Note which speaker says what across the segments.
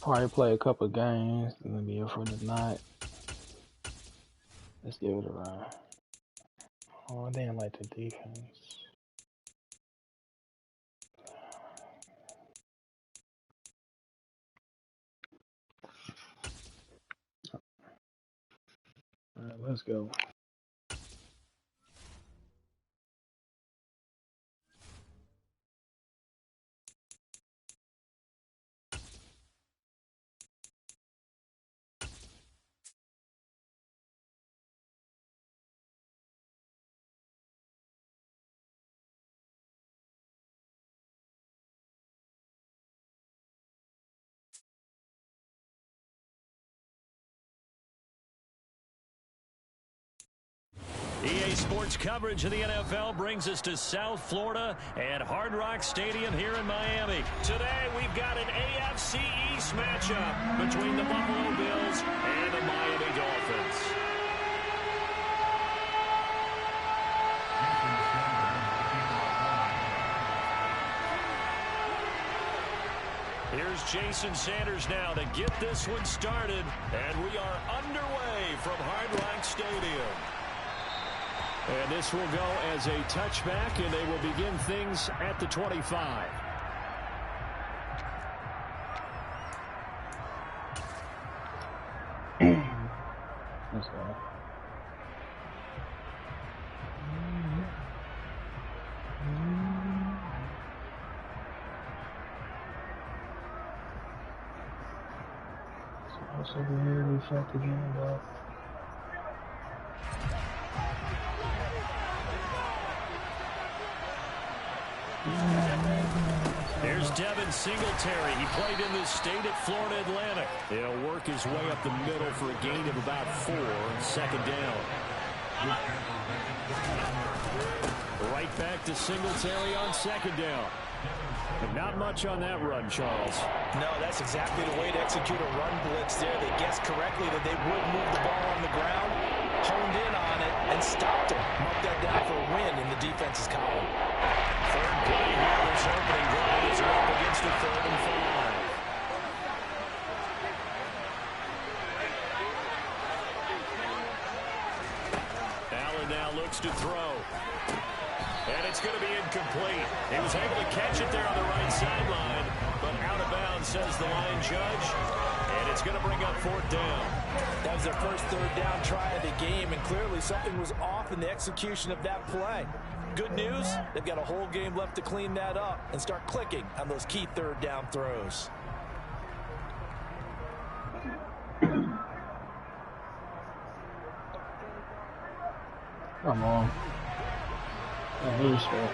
Speaker 1: Probably play a couple games and then be here for the night. Let's give it a run. Oh, I didn't like the defense. All right, let's go.
Speaker 2: EA Sports coverage of the NFL brings us to South Florida at Hard Rock Stadium here in Miami. Today, we've got an AFC East matchup between the Buffalo Bills and the Miami Dolphins. Here's Jason Sanders now to get this one started, and we are underway from Hard Rock Stadium. And this will go as a touchback, and they will begin things at the 25.
Speaker 1: Let's go. So over here, we shot the game up.
Speaker 2: Here's Devin Singletary. He played in this state at Florida Atlantic. He'll work his way up the middle for a gain of about 4. Second down. Right back to Singletary on second down. But not much on that run, Charles.
Speaker 3: No, that's exactly the way to execute a run blitz there. They guessed correctly that they would move the ball on the ground, honed in on it, and stopped him. Marked that down for a win in the defense's column.
Speaker 2: Third play here. This opening drive is up against a 3rd and 5. Allen now looks to throw. And it's going to be incomplete. He was able to catch it there on the right sideline, but out of bounds, says the line judge. And it's going to bring up 4th down.
Speaker 3: That was their first 3rd down try of the game, and clearly something was off in the execution of that play. Good news, they've got a whole game left to clean that up and start clicking on those key 3rd down throws.
Speaker 1: Come on. I hate that.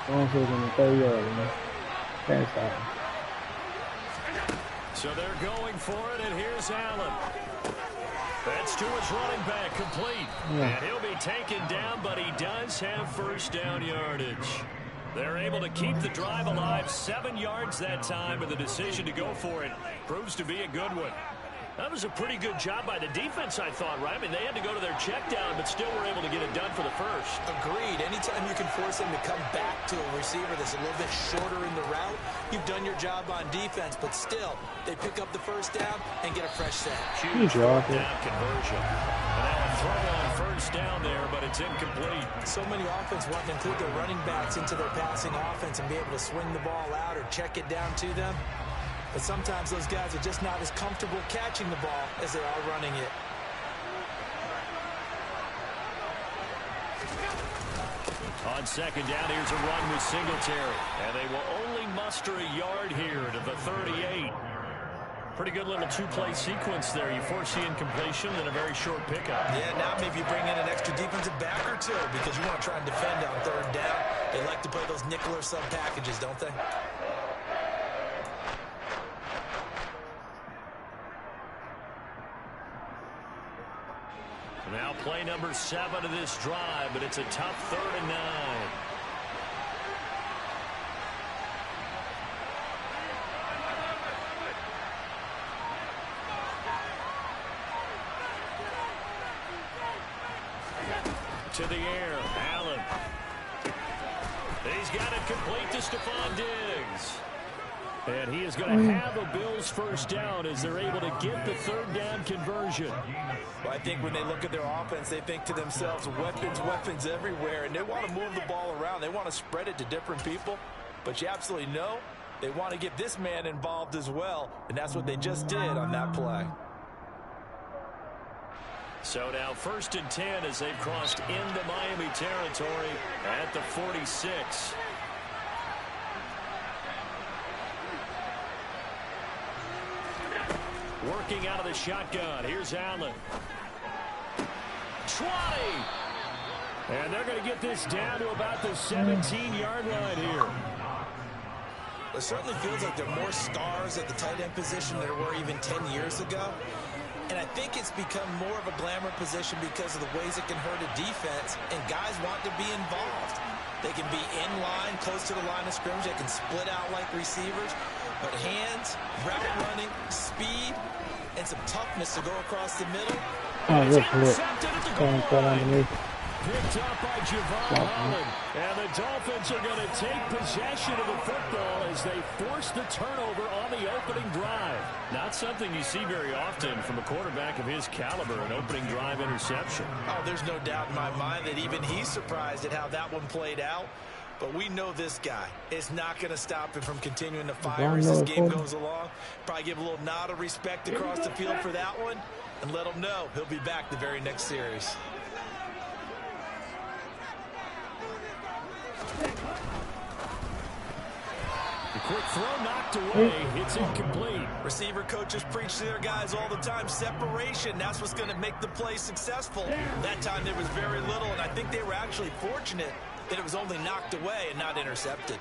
Speaker 1: Don't take in the 30 yard, man. Pass out.
Speaker 2: So they're going for it, and here's Allen. That's to his running back, complete. And he'll be taken down, but he does have first down yardage. They're able to keep the drive alive, 7 yards that time, and the decision to go for it proves to be a good one. That was a pretty good job by the defense, I thought, right? I mean, they had to go to their check down, but still were able to get it done for the first.
Speaker 3: Agreed. Anytime you can force them to come back to a receiver that's a little bit shorter in the route, you've done your job on defense, but still, they pick up the first down and get a fresh set.
Speaker 2: Huge down conversion. And now a throw on first down there, but it's incomplete.
Speaker 3: So many offense want to include their running backs into their passing offense and be able to swing the ball out or check it down to them. But sometimes those guys are just not as comfortable catching the ball as they are running it.
Speaker 2: On second down, here's a run with Singletary. And they will only muster a yard here to the 38. Pretty good little 2-play sequence there. You force the incompletion and a very short pickup.
Speaker 3: Yeah, now maybe you bring in an extra defensive back or two because you want to try and defend on 3rd down. They like to play those nickel or sub packages, don't they?
Speaker 2: Now play number 7 of this drive, but it's a tough 3rd and 9. To the air, Allen. He's got it complete to Stephon Diggs. And he is going to have a Bills first down as they're able to get the third down conversion.
Speaker 3: Well, I think when they look at their offense, they think to themselves, weapons, weapons everywhere, and they want to move the ball around. They want to spread it to different people, but you absolutely know they want to get this man involved as well, and that's what they just did on that play.
Speaker 2: So now 1st and 10 as they've crossed into Miami territory at the 46. Working out of the shotgun. Here's Allen. 20. And they're going to get this down to about the 17-yard line here.
Speaker 3: It certainly feels like there are more stars at the tight end position than there were even 10 years ago. And I think it's become more of a glamour position because of the ways it can hurt a defense, and guys want to be involved. They can be in line, close to the line of scrimmage. They can split out like receivers. But hands, route running, speed, and some toughness to go across the middle.
Speaker 1: Oh,
Speaker 2: Intercepted at the goal line.
Speaker 1: look.
Speaker 2: Picked up by Javon Holland. And the Dolphins are going to take possession of the football as they force the turnover on the opening drive. Not something you see very often from a quarterback of his caliber, an opening drive interception.
Speaker 3: Oh, there's no doubt in my mind that even he's surprised at how that one played out. But we know this guy is not going to stop him from continuing to fire as this game goes along. Probably give a little nod of respect across the field for that one and let him know he'll be back the very next series.
Speaker 2: The quick throw knocked away. It's incomplete.
Speaker 3: Receiver coaches preach to their guys all the time. Separation, that's what's going to make the play successful. That time there was very little, and I think they were actually fortunate that it was only knocked away and not intercepted.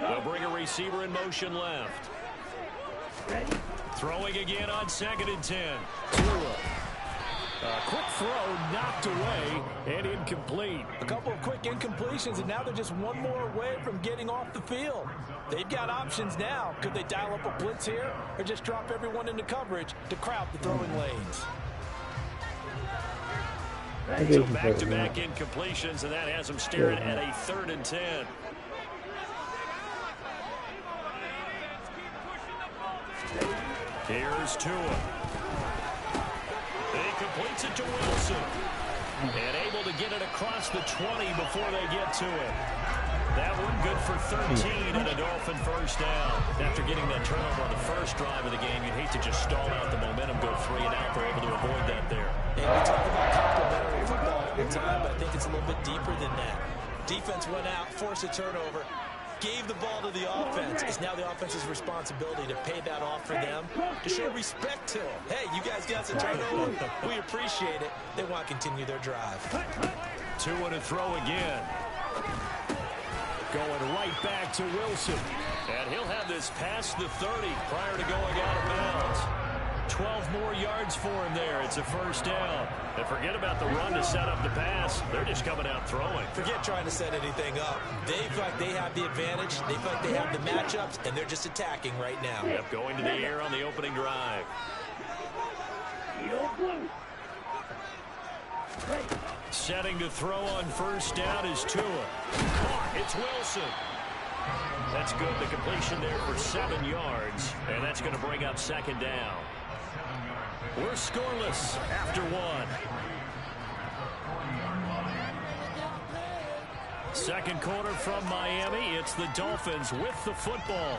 Speaker 2: They'll bring a receiver in motion left. Throwing again on 2nd and 10. Tua. A quick throw knocked away and incomplete.
Speaker 3: A couple of quick incompletions, and now they're just one more away from getting off the field. They've got options now. Could they dial up a blitz here or just drop everyone into coverage to crowd the throwing lanes?
Speaker 2: So back-to-back incompletions, and that has them staring at a 3rd and 10. Here's Tua. He completes it to Wilson. And able to get it across the 20 before they get to it. That one good for 13 and a Dolphin first down. After getting that turnover on the first drive of the game, you'd hate to just stall out the momentum, go 3 and out. They're able to avoid that there.
Speaker 3: And we talk about complementary football all the time, but I think it's a little bit deeper than that. Defense went out, forced a turnover, gave the ball to the offense. It's now the offense's responsibility to pay that off for them, to show respect to them. Hey, you guys got some turnover. We appreciate it. They want to continue their drive.
Speaker 2: Tua to throw again. Going right back to Wilson. And he'll have this past the 30 prior to going out of bounds. 12 more yards for him there. It's a first down. And forget about the run to set up the pass. They're just coming out throwing.
Speaker 3: Forget trying to set anything up. They feel like they have the advantage. They feel like they have the matchups, and they're just attacking right now.
Speaker 2: Yep, going to the air on the opening drive. Setting to throw on first down is Tua. It's Wilson. That's good. The completion there for 7 yards. And that's going to bring up 2nd down. We're scoreless after 1. Second quarter from Miami. It's the Dolphins with the football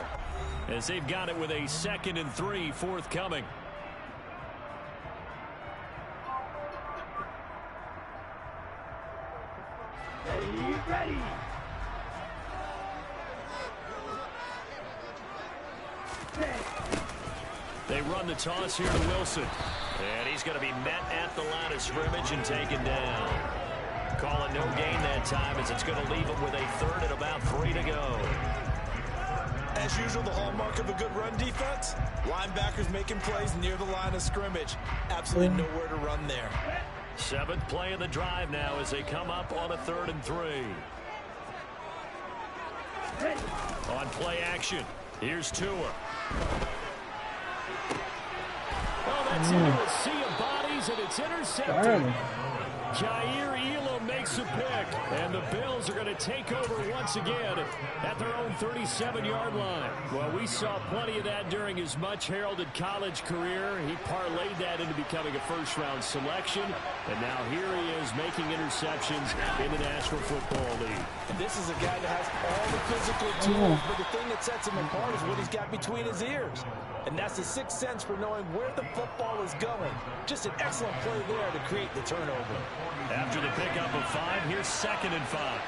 Speaker 2: as they've got it with a 2nd and 3 forthcoming.
Speaker 4: Ready.
Speaker 2: They run the toss here to Wilson. And he's going to be met at the line of scrimmage and taken down. Call it no gain that time as it's going to leave him with a 3rd and about 3 to go.
Speaker 3: As usual, the hallmark of a good run defense, linebackers making plays near the line of scrimmage. Absolutely nowhere to run there.
Speaker 2: 7th play of the drive now as they come up on a 3rd and 3. On play action, here's Tua. Oh, that's into a sea of bodies, and it's intercepted. Jair Elam makes a pick, and the Bills are going to take over once again at their own 37-yard line. Well, we saw plenty of that during his much-heralded college career. He parlayed that into becoming a first-round selection, and now here he is making interceptions in the National Football League.
Speaker 3: And this is a guy that has all the physical tools, but the thing that sets him apart is what he's got between his ears. And that's the sixth sense for knowing where the football is going. Just an excellent play there to create the turnover.
Speaker 2: After the pickup of 5, here's 2nd and 5.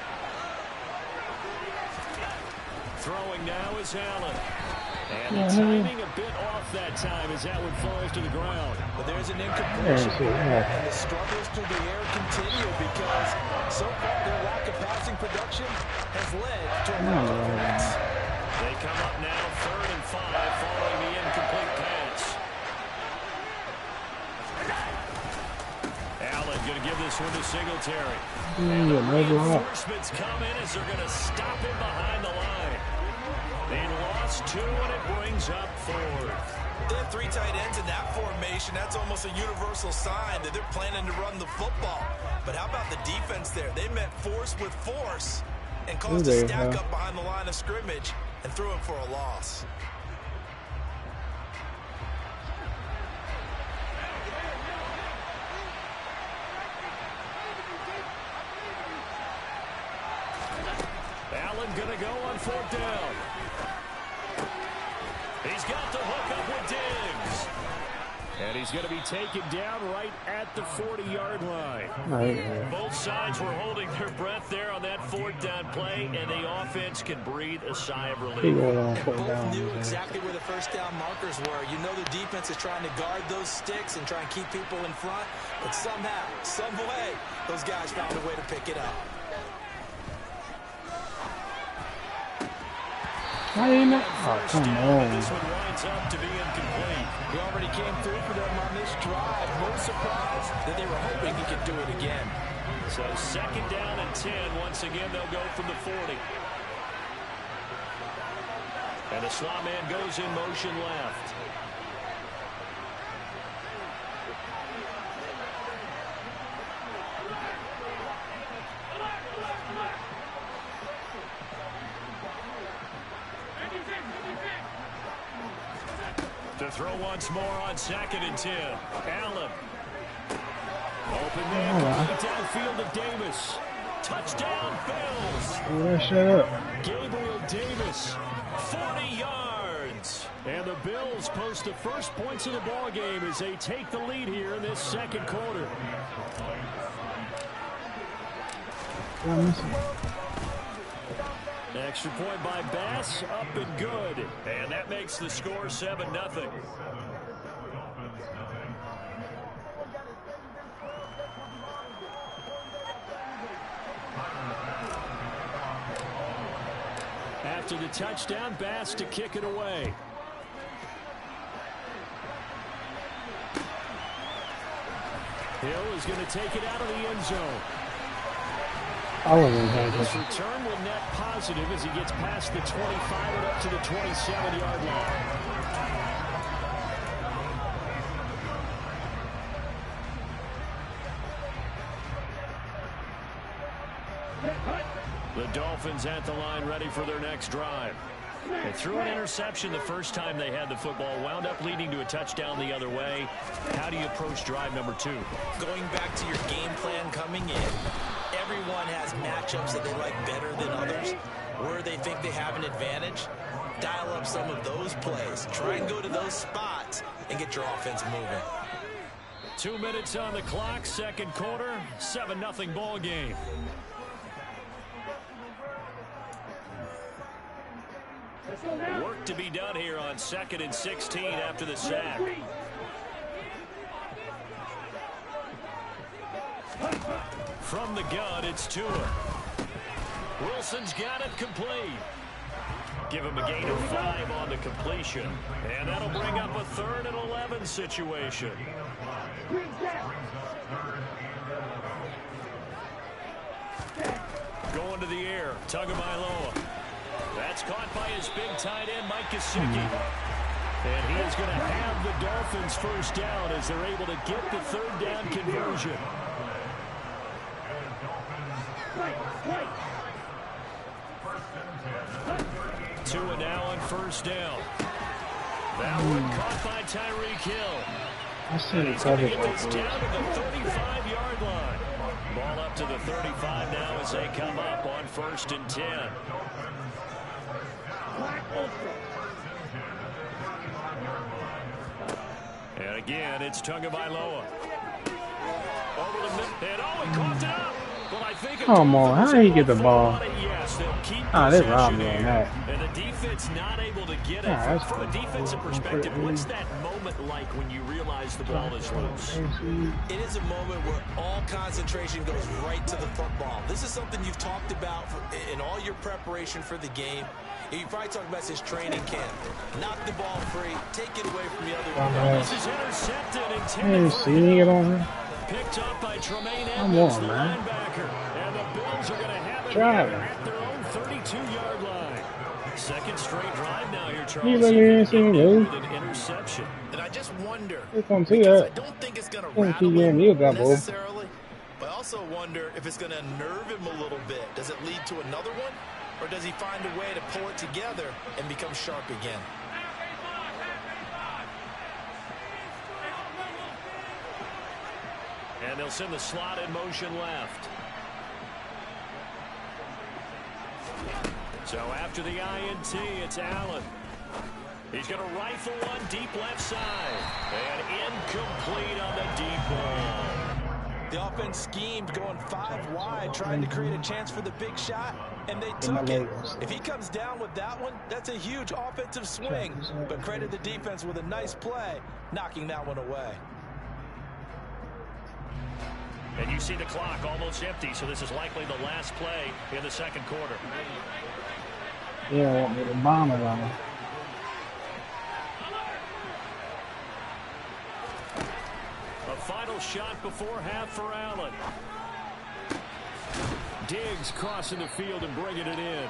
Speaker 2: Throwing now is Allen. And the timing a bit off that time as that one falls to the ground.
Speaker 3: But there's an incompletion. And the struggles through the air continue because so far their lack of passing production has led to a lack of points.
Speaker 2: They come up now 3rd and 5 following the incomplete pass. Allen going to give this one to Singletary. And the reinforcements come in as they're going to stop him behind the line. They lost 2 and it brings up 4th.
Speaker 3: They have 3 tight ends in that formation. That's almost a universal sign that they're planning to run the football. But how about the defense there? They met force with force and caused a stack up behind the line of scrimmage and threw him for a loss.
Speaker 2: Allen going to go on 4th down. He's got the hook up with Diggs. And he's going to be taken down right at the 40-yard line. Both sides were holding their breath there on that 4th down play, and the offense can breathe a sigh of relief.
Speaker 3: And both knew exactly where the first down markers were. You know the defense is trying to guard those sticks and try and keep people in front, but somehow, some way, those guys found a way to pick it up.
Speaker 2: Oh, come on. This one winds up to be incomplete.
Speaker 3: He already came through for them on this drive. No surprise that they were hoping he could do it again.
Speaker 2: So 2nd down and 10. Once again, they'll go from the 40. And the slot man goes in motion left. To throw once more on 2nd and 10. Allen. Open man, right downfield to Davis. Touchdown, Bills.
Speaker 1: Shut up.
Speaker 2: Gabriel Davis, 40 yards. And the Bills post the first points of the ball game as they take the lead here in this 2nd quarter. Extra point by Bass, up and good. And that makes the score 7-0. After the touchdown, Bass to kick it away. Hill is going to take it out of the end zone. This return will net positive as he gets past the 25 and up to the 27-yard line. The Dolphins at the line ready for their next drive. They threw an interception the first time they had the football, wound up leading to a touchdown the other way. How do you approach drive number 2?
Speaker 3: Going back to your game plan coming in, everyone has matchups that they like better than others, where they think they have an advantage. Dial up some of those plays. Try and go to those spots and get your offense moving.
Speaker 2: 2 minutes on the clock, 2nd quarter, 7-0 ball game. Work to be done here on 2nd and 16 after the sack. From the gun, it's Tua. Wilson's got it complete. Give him a gain of 5 on the completion. And that'll bring up a 3rd and 11 situation. Going to the air, Tagovailoa. That's caught by his big tight end, Mike Gesicki. And he is going to have the Dolphins first down as they're able to get the 3rd down conversion. first down. That one caught by Tyreek Hill.
Speaker 1: I see
Speaker 2: And
Speaker 1: the
Speaker 2: he's going to
Speaker 1: coverage
Speaker 2: get
Speaker 1: like
Speaker 2: this
Speaker 1: this.
Speaker 2: down to the 35-yard line. Ball up to the 35 now as they come up on 1st and 10. And again, it's Tagovailoa. Over the middle. And he caught it up. Well, I think
Speaker 1: Come on, how did he get the ball?
Speaker 2: Yes, they'll keep
Speaker 1: They
Speaker 2: possession
Speaker 1: robbed me on
Speaker 2: here.
Speaker 1: that.
Speaker 2: And the defense not able to get it.
Speaker 1: Yeah,
Speaker 2: From a defensive perspective, what's that moment like when you realize the ball is loose?
Speaker 3: It is a moment where all concentration goes right to the football. This is something you've talked about in all your preparation for the game. You probably talked about this training camp. Knock the ball free, take it away from the other one.
Speaker 2: This is intercepted and
Speaker 1: Hey, see it on her?
Speaker 2: picked up by Tremaine
Speaker 1: Come
Speaker 2: Edmonds,
Speaker 1: on,
Speaker 2: the
Speaker 1: man.
Speaker 2: linebacker. And the Bills are going to have it
Speaker 1: Driving.
Speaker 2: at their own 32-yard line. Second straight drive now here, Charles.
Speaker 1: You let me in, see me,
Speaker 2: With an interception.
Speaker 3: And I just wonder,
Speaker 1: It's gonna see
Speaker 3: because I
Speaker 1: that.
Speaker 3: don't think it's going to
Speaker 1: Gonna
Speaker 3: rattle
Speaker 1: keep getting
Speaker 3: him
Speaker 1: you a double.
Speaker 3: necessarily, but I also wonder if it's going to nerve him a little bit. Does it lead to another one? Or does he find a way to pull it together and become sharp again?
Speaker 2: And they'll send the slot in motion left. So after the INT, it's Allen. He's going to rifle one deep left side. And incomplete on the deep ball.
Speaker 3: The offense schemed going 5 wide, trying to create a chance for the big shot, and they took it. If he comes down with that one, that's a huge offensive swing. But credit the defense with a nice play, knocking that one away.
Speaker 2: And you see the clock almost empty, so this is likely the last play in the second quarter.
Speaker 1: Yeah, want me to bomb it on him.
Speaker 2: A final shot before half for Allen. Diggs crossing the field and bringing it in.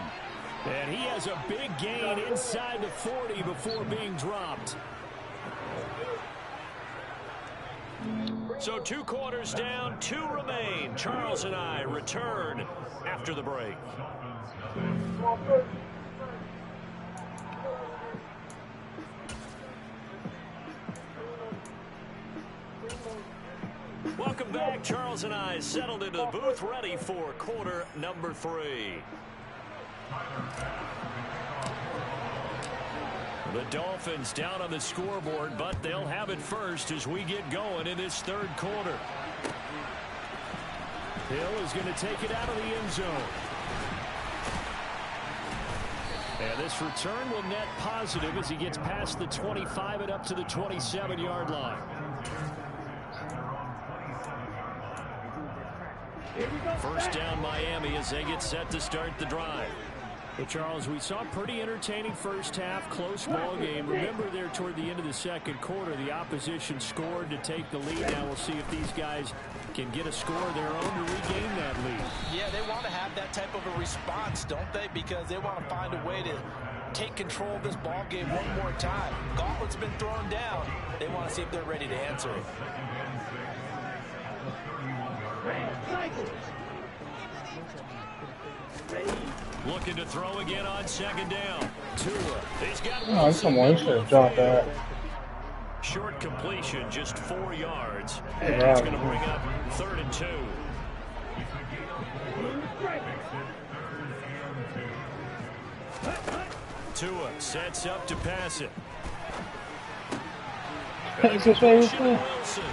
Speaker 2: And he has a big gain inside the 40 before being dropped. So 2 quarters down, 2 remain. Charles and I return after the break. Welcome back. Charles and I settled into the booth, ready for quarter number 3. The Dolphins down on the scoreboard, but they'll have it first as we get going in this third quarter. Hill is going to take it out of the end zone. And this return will net positive as he gets past the 25 and up to the 27-yard line. First down Miami as they get set to start the drive. Well, Charles, we saw a pretty entertaining first half, close ball game. Remember there toward the end of the second quarter, the opposition scored to take the lead. Now we'll see if these guys can get a score of their own to regain that lead.
Speaker 3: Yeah, they want to have that type of a response, don't they? Because they want to find a way to take control of this ball game one more time. Gauntlet's been thrown down. They want to see if they're ready to answer it.
Speaker 2: Looking to throw again on second down. Tua. He's got
Speaker 1: Oh, come on, you should have dropped that.
Speaker 2: Short completion, just 4 yards.
Speaker 1: Yeah.
Speaker 2: And it's going to bring up 3rd and 2. Tua sets up to pass it.
Speaker 1: It's his favorite thing.
Speaker 2: Wilson.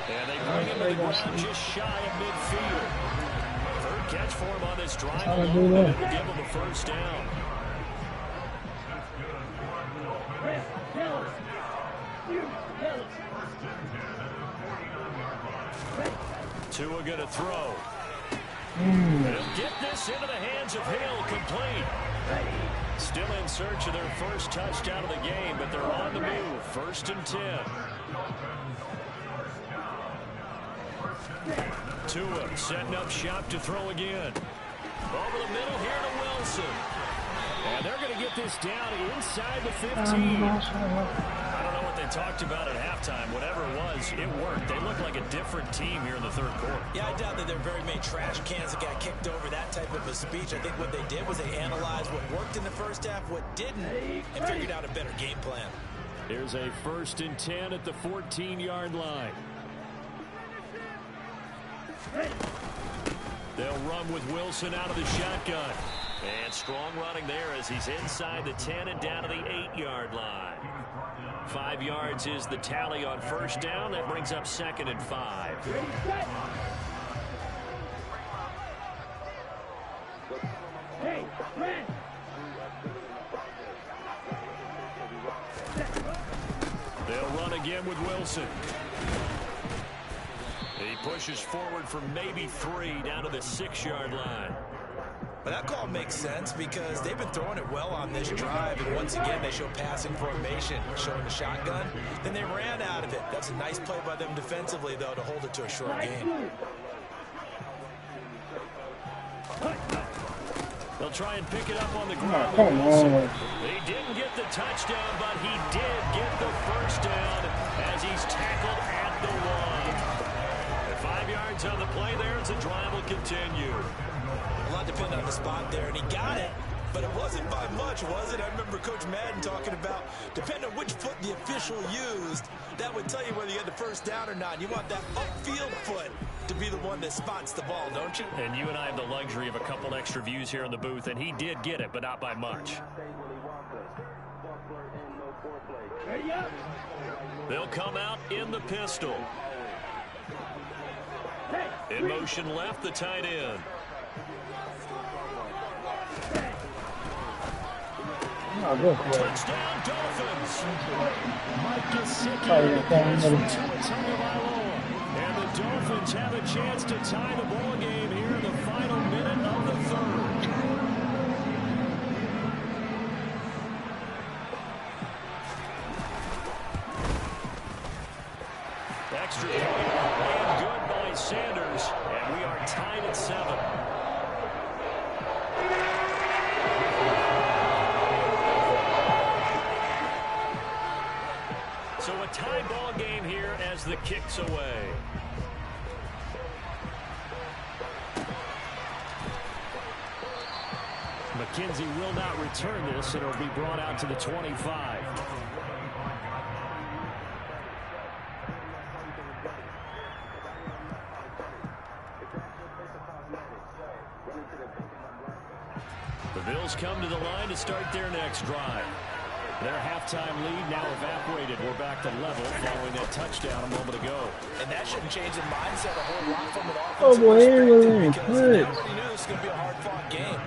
Speaker 2: And they bring him to the ground just shy of midfield. Third catch for him on this drive
Speaker 1: How they
Speaker 2: alone,
Speaker 1: do
Speaker 2: and
Speaker 1: that?
Speaker 2: it'll give him a first down. Tua going to throw. They'll get this into the hands of Hill, complete. Still in search of their first touchdown of the game, but they're on the move. 1st and 10. Tua setting up shop to throw again. Over the middle here to Wilson. And they're going to get this down inside the 15. I don't know what the they talked about at halftime, whatever it was, it worked. They looked like a different team here in the third quarter.
Speaker 3: Yeah, I doubt that there are very many trash cans that got kicked over, that type of a speech. I think what they did was they analyzed what worked in the first half, what didn't, and figured out a better game plan.
Speaker 2: Here's a 1st and 10 at the 14-yard line. They'll run with Wilson out of the shotgun. And strong running there as he's inside the 10 and down to the 8-yard line. 5 yards is the tally on 1st down. That brings up 2nd and 5.
Speaker 4: Hey, man.
Speaker 2: They'll run again with Wilson. He pushes forward for maybe 3 down to the 6-yard line.
Speaker 3: But that call makes sense because they've been throwing it well on this drive, and once again they show passing formation, showing the shotgun. Then they ran out of it. That's a nice play by them defensively, though, to hold it to a short game.
Speaker 2: They'll try and pick it up on the ground. He didn't get the touchdown, but he did get the 1st down as he's tackled at the 1. And 5 yards on the play there as the drive will continue.
Speaker 3: A lot depended on the spot there, and he got it, but it wasn't by much, was it? I remember Coach Madden talking about, depending on which foot the official used, that would tell you whether you had the 1st down or not. You want that upfield foot to be the one that spots the ball, don't you?
Speaker 2: And you and I have the luxury of a couple extra views here in the booth, and he did get it, but not by much. They'll come out in the pistol. In motion left, the tight end. Touchdown, Dolphins. Mike Gesicki and the Dolphins have a chance to tie the ball game here in the final minute of the 3rd. Extra point and good by Sanders, and we are tied at 7. So a tie ball game here as the kick's away. McKenzie will not return this, and it'll be brought out to the 25. The Bills come to the line to start their next drive. Their halftime lead now evaporated. We're back to level following that touchdown a moment ago.
Speaker 3: And that shouldn't change the mindset a whole lot from an offensive perspective because they already knew this was going to be a hard-fought game.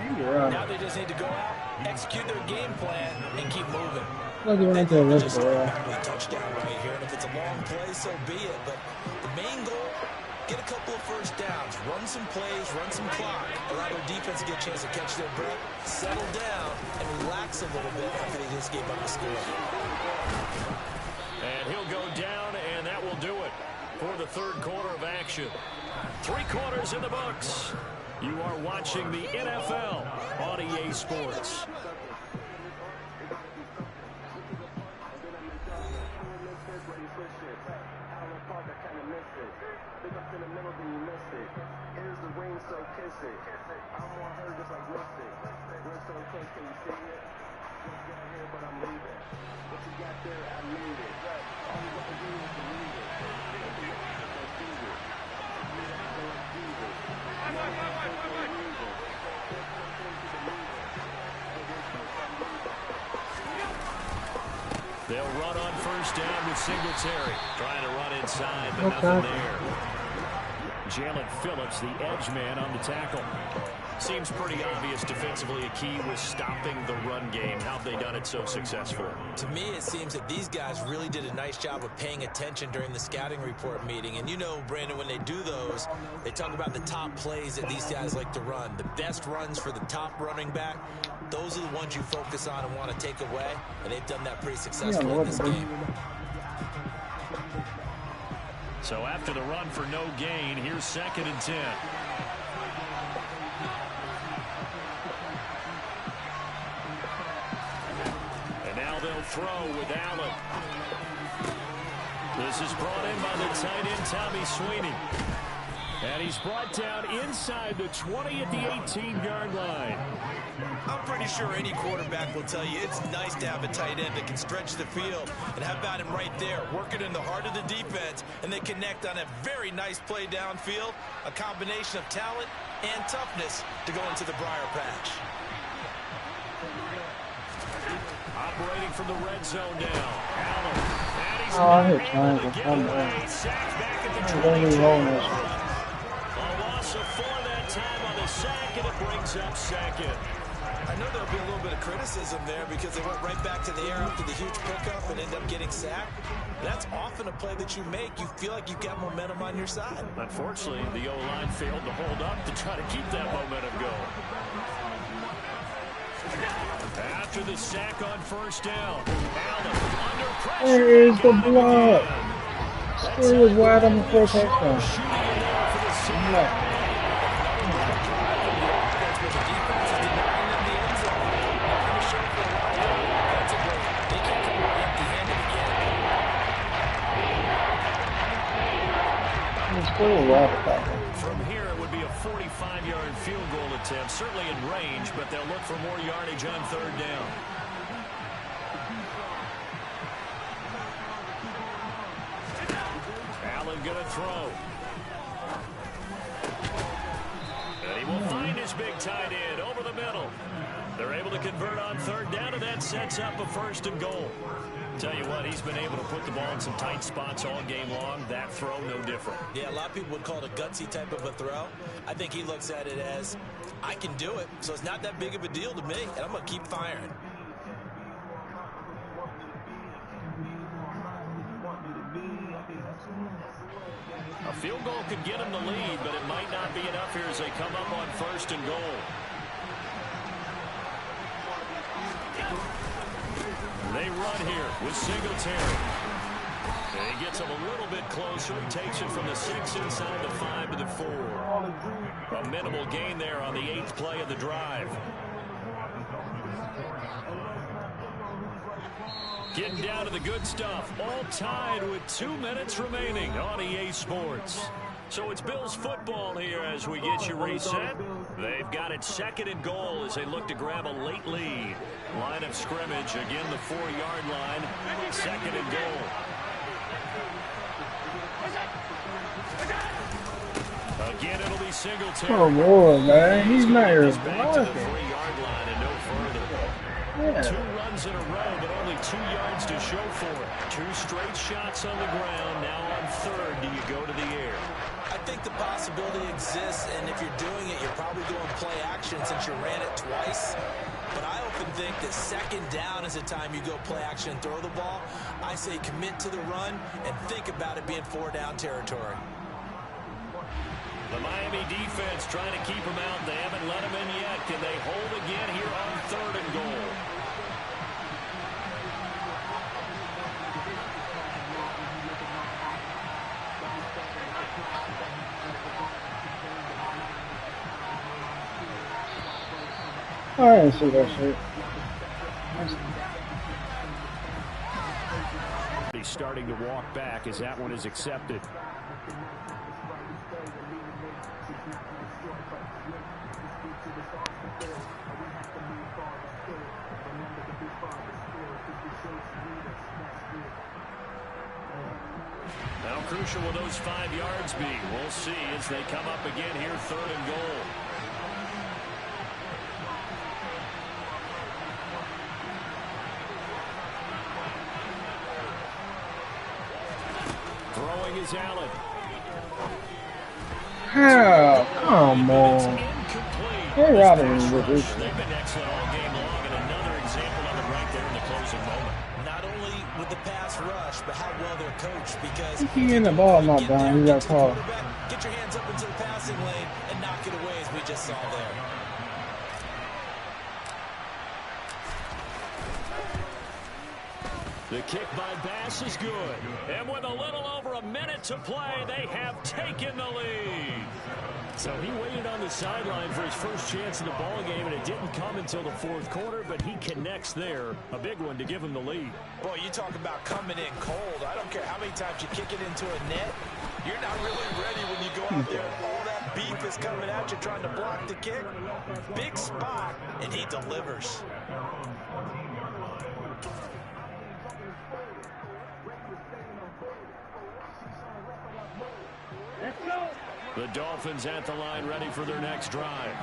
Speaker 3: Now they just need to go out, execute their game plan, and keep moving. They just a touchdown right here, and if it's a long play, so be it. But the main goal, get a couple of 1st downs, run some plays, run some clock, allow their defense to get a chance to catch their breath, settle down, and relax a little bit after they just gave up the score.
Speaker 2: And he'll go down, and that will do it for the 3rd quarter of action. 3 quarters in the books. You are watching the NFL on EA Sports. They'll run on 1st down with Singletary. Trying to run inside, but nothing there. Jalen Phillips, the edge man on the tackle. Seems pretty obvious defensively a key was stopping the run game. How have they done it so successfully?
Speaker 3: To me, it seems that these guys really did a nice job of paying attention during the scouting report meeting. And you know, Brandon, when they do those, they talk about the top plays that these guys like to run. The best runs for the top running back, those are the ones you focus on and want to take away. And they've done that pretty successfully in this game.
Speaker 2: So after the run for no gain, here's 2nd and 10. And now they'll throw with Allen. This is brought in by the tight end, Tommy Sweeney. And he's brought down inside the 20 at the 18-yard line.
Speaker 3: I'm pretty sure any quarterback will tell you it's nice to have a tight end that can stretch the field. And how about him right there, working in the heart of the defense, and they connect on a very nice play downfield, a combination of talent and toughness to go into the briar patch.
Speaker 2: Operating from the red zone now. Allen. And he's
Speaker 1: I hit
Speaker 2: able
Speaker 1: triangle.
Speaker 2: to get
Speaker 1: I'm
Speaker 2: away. Sacked back at the
Speaker 1: I'm going to be
Speaker 2: 22.
Speaker 1: rolling this one.
Speaker 2: A loss of 4 that time on the sack, and it brings up second.
Speaker 3: I know there'll be a little bit of criticism there because they went right back to the air after the huge pickup and end up getting sacked. That's often a play that you make. You feel like you've got momentum on your side.
Speaker 2: Unfortunately, the O-line failed to hold up to try to keep that momentum going. After the sack on first down, Allen under pressure.
Speaker 1: Where is the block? Square was wide on the first touchdown. No.
Speaker 2: From here, it would be a 45-yard field goal attempt, certainly in range, but they'll look for more yardage on third down. Allen gonna throw. And he will find his big tight end over the middle. They're able to convert on third down, and that sets up a 1st and goal. Tell you what, he's been able to put the ball in some tight spots all game long. That throw, no different.
Speaker 3: Yeah, a lot of people would call it a gutsy type of a throw. I think he looks at it as, I can do it, so it's not that big of a deal to me, and I'm going to keep firing.
Speaker 2: A field goal could get him the lead, but it might not be enough here as they come up on 1st and goal. They run here with Singletary. And he gets him a little bit closer. He takes it from the 6 inside the 5 to the 4. A minimal gain there on the 8th play of the drive. Getting down to the good stuff. All tied with 2 minutes remaining on EA Sports. So it's Bills football here as we get you reset. They've got it 2nd and goal as they look to grab a late lead. Line of scrimmage, again the 4-yard line. 2nd and goal. Again, it'll be Singletary.
Speaker 1: Oh, Lord, man. He's not your
Speaker 2: He's back to the
Speaker 1: blocking.
Speaker 2: 3-yard line and no further.
Speaker 1: Yeah.
Speaker 2: 2 runs in a row, but only 2 yards to show for it. 2 straight shots on the ground. Now on 3rd, do you go to the air?
Speaker 3: I think the possibility exists, and if you're doing it, you're probably going play action since you ran it twice. But I often think that 2nd down is the time you go play action and throw the ball. I say commit to the run and think about it being 4-down territory.
Speaker 2: The Miami defense trying to keep him out. They haven't let him in yet. Can they hold again here on 3rd and goal?
Speaker 1: I didn't see that shit.
Speaker 2: He's starting to walk back as that one is accepted. How crucial will those 5 yards be? We'll see as they come up again here, 3rd and goal. Throwing is Allen.
Speaker 1: How? Come on. They're out of here with this.
Speaker 2: They've been excellent all game long, and another example of it right there in the closing moment.
Speaker 3: Not only with the pass rush, but how well they're coached, because
Speaker 1: He in the ball not down. He got caught.
Speaker 3: get your hands up into the passing lane and knock it away, as we just saw there.
Speaker 2: The kick by Bass is good. And with a little over a minute to play, they have taken the lead. So he waited on the sideline for his first chance in the ball game, and it didn't come until the fourth quarter, but he connects there. A big one to give him the lead.
Speaker 3: Boy, you talk about coming in cold. I don't care how many times you kick it into a net. You're not really ready when you go out there. All that beef is coming at you trying to block the kick. Big spot, and he delivers.
Speaker 2: The Dolphins at the line ready for their next drive.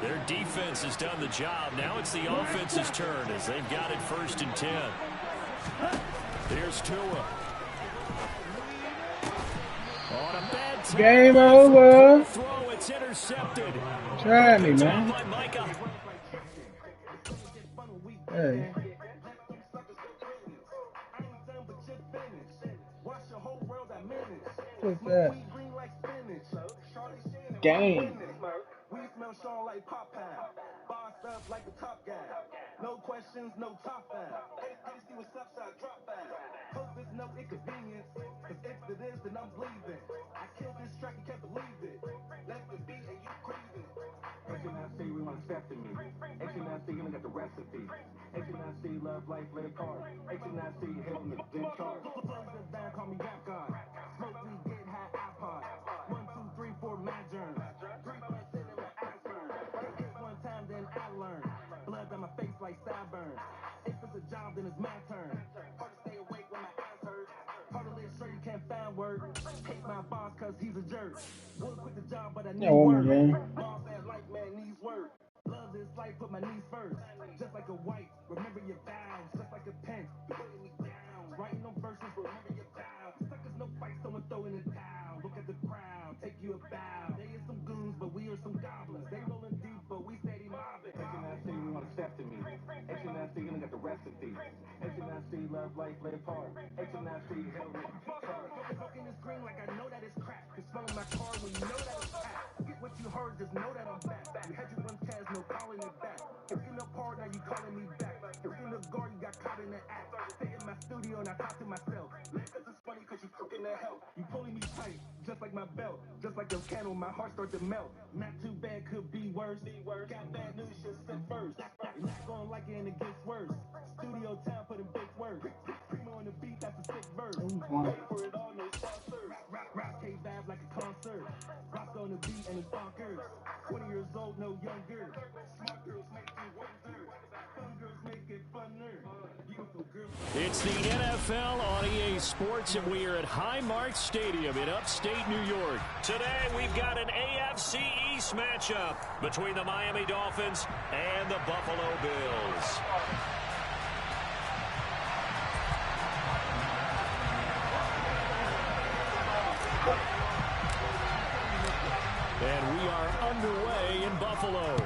Speaker 2: Their defense has done the job. Now it's the offense's turn as they've got it 1st and 10. Here's Tua. On a bad time.
Speaker 1: Game over.
Speaker 2: Throw, it's intercepted.
Speaker 1: Try me, man.
Speaker 2: By Micah.
Speaker 1: Hey. What's that? Game.
Speaker 5: We smell Sean like pop pound. Bossed up like a top guy. No questions, no top down. Hey, see what's up, shot, drop down. Hope it's no inconvenience. Cause if it is, then I'm bleeding. I killed this track, you can't believe it. Left the beat and you craving. HNIC, we want to step to me. HNIC, you got the recipe. HNIC, love life, let it card. HNIC, hell me, then charge. Close it down, call me rap god. Smoke, we get high iPod. 1, 2, 3, 4, mad germs. 3% in my ass burn. Hit one time, then I learn. Blood on my face like sideburns. If it's a job, then it's my turn. Hard to stay awake when my ass hurts. Hard to live sure you can't find work. Hate my boss cause he's a jerk. Would quit the job, but I need work. Boss ass life, man, needs work. Love this life, put my knees first. Just like a wife, remember your vows. Just like a pen, putting me down. Writing no verses, remember your vows. Suckers, no fight, someone throwing it down. Look at the crowd, take you a bow. They is some goons, but we are some goblins. They rolling deep, but we steady mobbing. HNIC, we want to step to me. HNIC, you got the recipe. HNIC, love life, let it part. HNIC, hell me, charge. Fucking this green like I know that it's crap. Just smelling my car when you know that it's packed. Get what you heard, just know that I'm back. You had your run Taz, no calling it back. If you up hard, now you calling me back. If you up guard, you got caught in the act. Stay in my studio and I talk to myself. Cause it's funny cause you cooking the hell. You pulling me tight, just like my belt. Just like a candle, my heart start to melt. Not too bad, could be worse. Got bad news, just sit first. You're not gonna like it and it gets worse. Studio time, put in big work. Primo on the beat, that's a sick verse. Wait for it all, no sponsors. Rock K-Vibe like a concert. Rock on the beat and it's bonkers. 20 years old, no younger. Smart girls make you wonder. Fun girls make it funner. Beautiful girls.
Speaker 2: It's the NFL on EA Sports, and we are at Highmark Stadium in upstate New York. Today, we've got an AFC East matchup between the Miami Dolphins and the Buffalo Bills. And we are underway in Buffalo.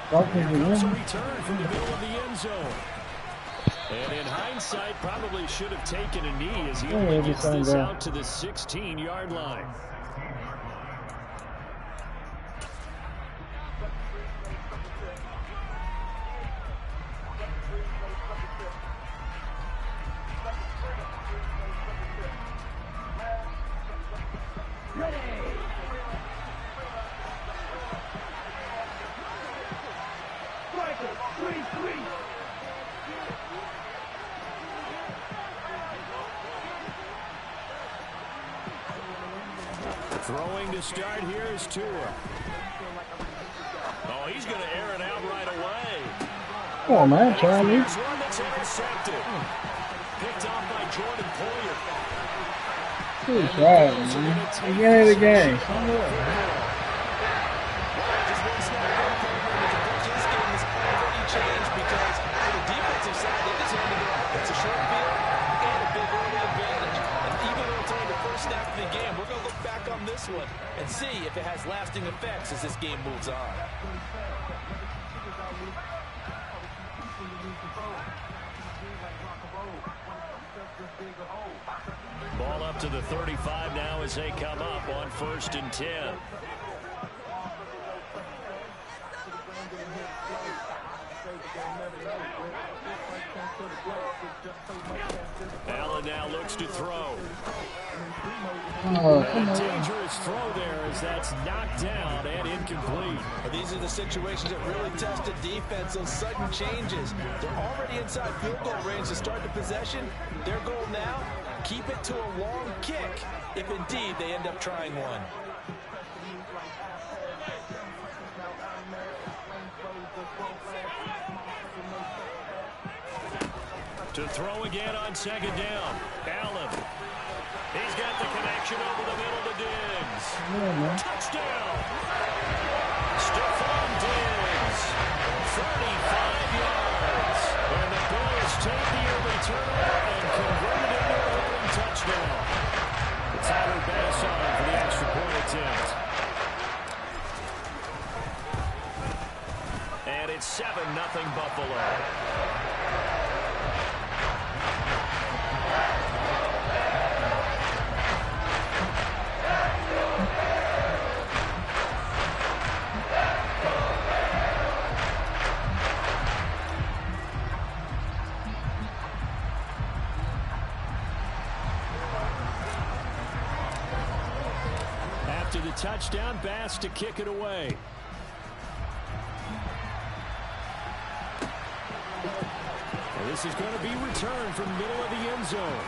Speaker 2: There's a return from the middle of the end zone. And in hindsight, probably should have taken a knee as he only gets this out to the 16-yard line. Throwing to start here is Tua. Oh, he's going to air it out right away.
Speaker 1: Come on, man, Charlie.
Speaker 2: Here's one that's intercepted. Picked off by Jordan Poyer.
Speaker 1: Good job, man. Beginning of the game.
Speaker 3: One and see if it has lasting effects as this game moves on.
Speaker 2: Ball up to the 35 now as they come up on 1st and 10. Allen now looks to throw.
Speaker 1: Oh,
Speaker 2: And
Speaker 1: come
Speaker 2: a
Speaker 1: on.
Speaker 2: dangerous throw there as that's knocked down and incomplete.
Speaker 3: These are the situations that really test the defense, those sudden changes. They're already inside field goal range to start the possession. Their goal now, keep it to a long kick, if indeed they end up trying one.
Speaker 2: To throw again on second down. Allen. He's got the connection over the middle to Diggs.
Speaker 1: Yeah,
Speaker 2: Touchdown. Stephon Diggs. 35 yards. And the Bills take the early turnover and convert it into a running touchdown. The Tyler Bass on for the extra point attempt. And it's 7-0 Buffalo. After the touchdown, Bass to kick it away. And this is going to be returned from the middle of the end zone.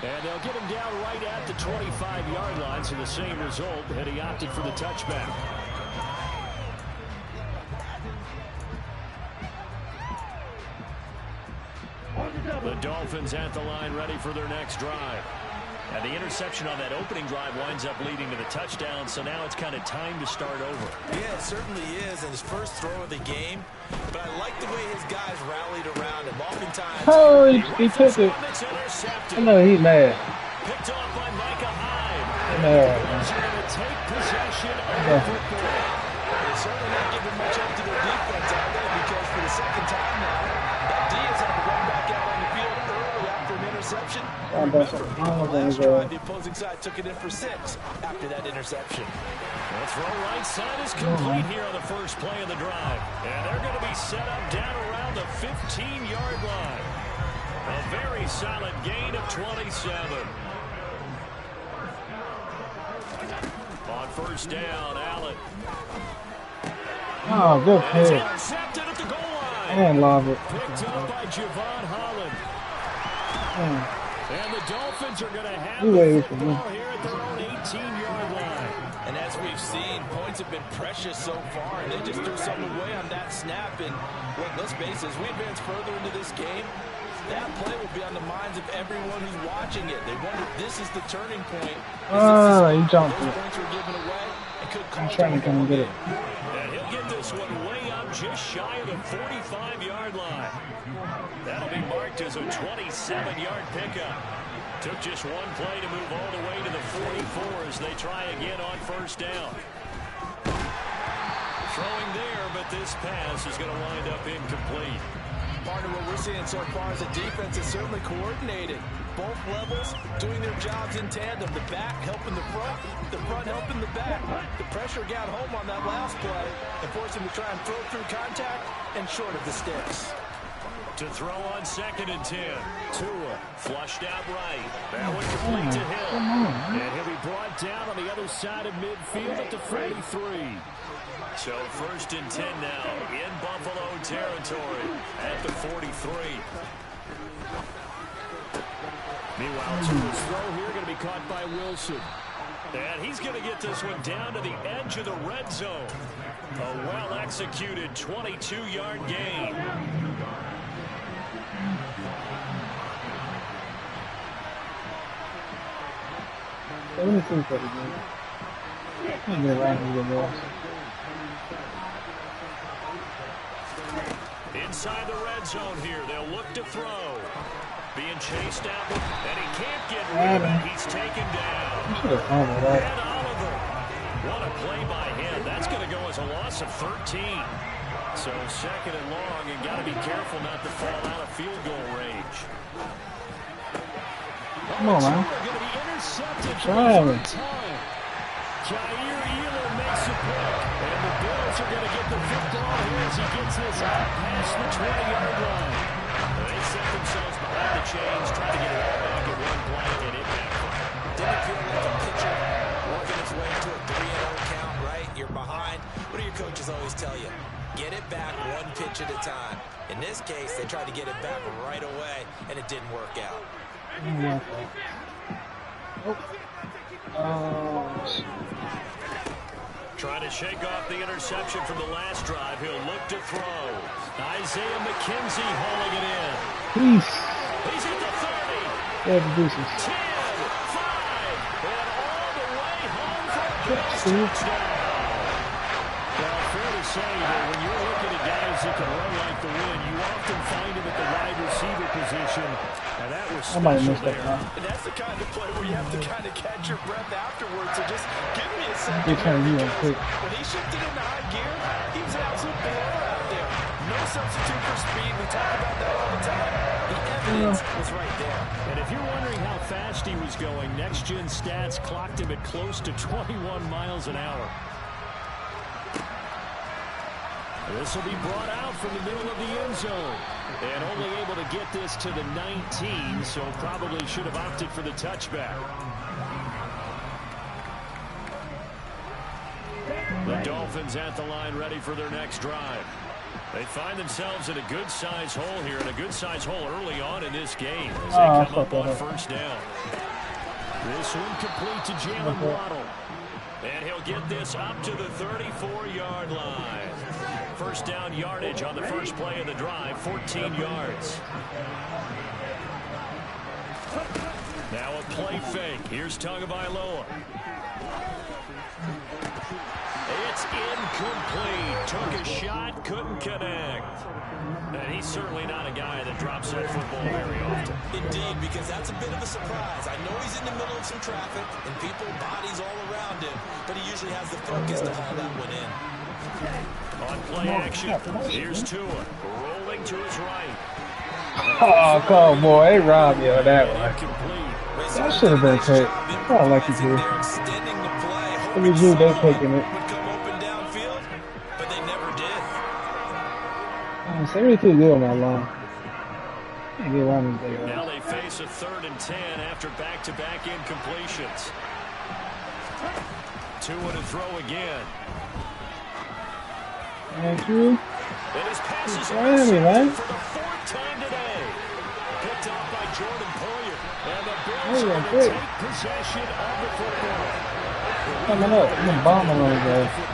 Speaker 2: And they'll get him down right at the 25-yard line, so the same result, and he opted for the touchback. The Dolphins at the line, ready for their next drive. And the interception on that opening drive winds up leading to the touchdown, so now it's kind of time to start over.
Speaker 3: Yeah, it certainly is, and his first throw of the game. But I like the way his guys rallied around him. Oftentimes,
Speaker 1: oh, he took it. I know he's mad.
Speaker 2: Picked off by Micah Hyde.
Speaker 1: No.
Speaker 2: Bills are going to take possession of the football.
Speaker 3: they're certainly not giving much up to their defense out there, because for the second time now, that Diaz had to run back out on the field early after an interception. Remember, on the last drive, the opposing side took it in for 6 after that interception.
Speaker 2: The throw right side is complete here on the first play of the drive. And they're going to be set up down around the 15-yard line. A very solid gain of 27. On first down, Allen.
Speaker 1: Oh, good
Speaker 2: And it's
Speaker 1: pick.
Speaker 2: intercepted at the goal line.
Speaker 1: And love it.
Speaker 2: Picked up by Javon Holland. And the Dolphins are going to have the football here at their own 18-yard line.
Speaker 3: And as we've seen, points have been precious so far, and they just threw something away on that snap. And look, let's face it, as we advance further into this game, that play will be on the minds of everyone who's watching it. They wonder if this is the turning point.
Speaker 1: He jumped
Speaker 3: Those
Speaker 1: it.
Speaker 3: points were given away and could
Speaker 1: I'm
Speaker 3: cost
Speaker 1: trying to come and get it.
Speaker 2: And he'll get this one way up just shy of the 45-yard line. That'll be marked as a 27-yard pickup. Took just one play to move all the way to the 44 as they try again on first down. Throwing there, but this pass is going to wind up incomplete.
Speaker 3: Partner, what we're seeing so far is the defense is certainly coordinated. Both levels doing their jobs in tandem. The back helping the front helping the back. The pressure got home on that last play and forced him to try and throw through contact and short of the sticks.
Speaker 2: To throw on 2nd and 10. Tua flushed out right. That one complete to Hill. And he'll be brought down on the other side of midfield at the 43. So 1st and 10 now in Buffalo territory at the 43. Meanwhile, Tua's throw here going to be caught by Wilson. And he's going to get this one down to the edge of the red zone. A well-executed 22-yard gain.
Speaker 1: Let me think that again. I'm going to run with the ball.
Speaker 2: Inside the red zone here, they'll look to throw. Being chased out, and he can't get rid of it. He's taken down. And Oliver. What a play by him. That's going to go as a loss of 13. So 2nd and long, and got to be careful not to fall out of field goal range.
Speaker 1: Come on, man.
Speaker 2: Going to be intercepted for
Speaker 1: Try
Speaker 2: the
Speaker 1: it.
Speaker 2: third time. Jair Ealer makes a pick, and the Bills are going to get the football here as he gets this out past the 20-yard line. They set themselves behind the chains, trying to get it all back at one play, and it backfired.
Speaker 3: tried to get it back right away, and it didn't work out.
Speaker 2: Trying to shake off the interception from the last drive. He'll look to throw. Isaiah McKenzie hauling it in.
Speaker 1: Peace.
Speaker 2: He's at the 30.
Speaker 1: Yeah, the deuces.
Speaker 2: 10, 5, and all the way home for a touchdown. Well, fair to say that when you're looking at guys that can run like the wind, you often find him at the wide receiver position, and that was special there.
Speaker 3: And that's the kind of play where you have to kind of catch your breath afterwards. So just give me a second. When he shifted into high gear, he was an absolute blower out there. No substitute for speed. We talk about that all the time. The evidence was right there.
Speaker 2: And if you're wondering how fast he was going, Next Gen Stats clocked him at close to 21 miles an hour. This will be brought out from the middle of the end zone. And only able to get this to the 19, so probably should have opted for the touchback. The Dolphins at the line ready for their next drive. They find themselves in a good-sized hole here, and a good-sized hole early on in this game as they come up on first down. This one complete to Jalen Waddle. And he'll get this up to the 34-yard line. First down yardage on the first play of the drive, 14 yards. Now a play fake. Here's Tagovailoa. It's incomplete. Took a shot, couldn't connect. And he's certainly not a guy that drops that football very often.
Speaker 3: Indeed, because that's a bit of a surprise. I know he's in the middle of some traffic and people, bodies all around him, but he usually has the focus to haul that one in.
Speaker 2: On play action, here's Tua, rolling to his right.
Speaker 1: Oh, come on, boy. They robbed me on that one. That should have been cut. I like it here. It was you, they taking it.
Speaker 3: But they never did.
Speaker 1: They really too good on that line.
Speaker 2: Now they face a 3rd and 10 after back-to-back incompletions. Tua to throw again.
Speaker 1: Thank you.
Speaker 2: And his passes
Speaker 1: are man.
Speaker 2: For the 4th time today. Picked off by Jordan Poyer. And the Bills are going to take possession of the football.
Speaker 1: Coming up. I'm bombing on guys.
Speaker 2: The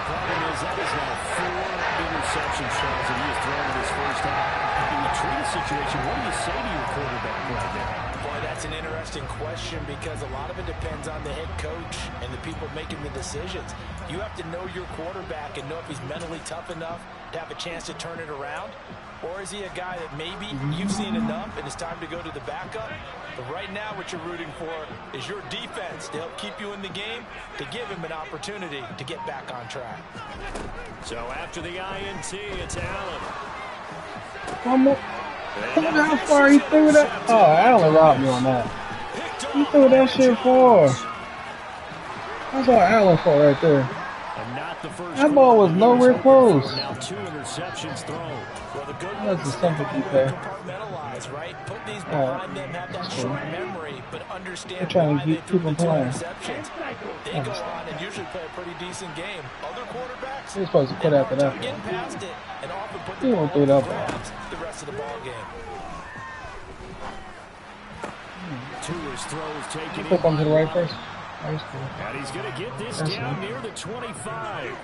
Speaker 2: problem is that is now 4 interceptions that he has thrown in his first half. In the treat situation, what do you say to your quarterback right there?
Speaker 3: Boy, that's an interesting question because a lot of it depends on the head coach and the people making the decisions. You have to know your quarterback and know if he's mentally tough enough to have a chance to turn it around. Or is he a guy that maybe you've seen enough and it's time to go to the backup? But right now what you're rooting for is your defense to help keep you in the game, to give him an opportunity to get back on track.
Speaker 2: So after the INT, it's Allen.
Speaker 1: One more. Look how far he threw that. Oh, Allen robbed me on that. He threw that shit for. That's all Allen for right there.
Speaker 2: And not the first.
Speaker 1: That ball was nowhere close.
Speaker 2: Now 2 interceptions thrown.
Speaker 3: Well, the good
Speaker 1: That's a sympathy there.
Speaker 3: Compartmentalize, right? Put these behind them, have that short memory, but understand
Speaker 1: they're trying to keep them playing.
Speaker 3: They go on and usually play a pretty decent game. Other quarterbacks,
Speaker 1: they're supposed to quit after that.
Speaker 3: Getting past it and often put
Speaker 1: He won't throw that ball.
Speaker 3: The rest of the ball game.
Speaker 2: Tua's throws taken.
Speaker 1: Flip on to the right first.
Speaker 2: And he's going to get this down near the 25.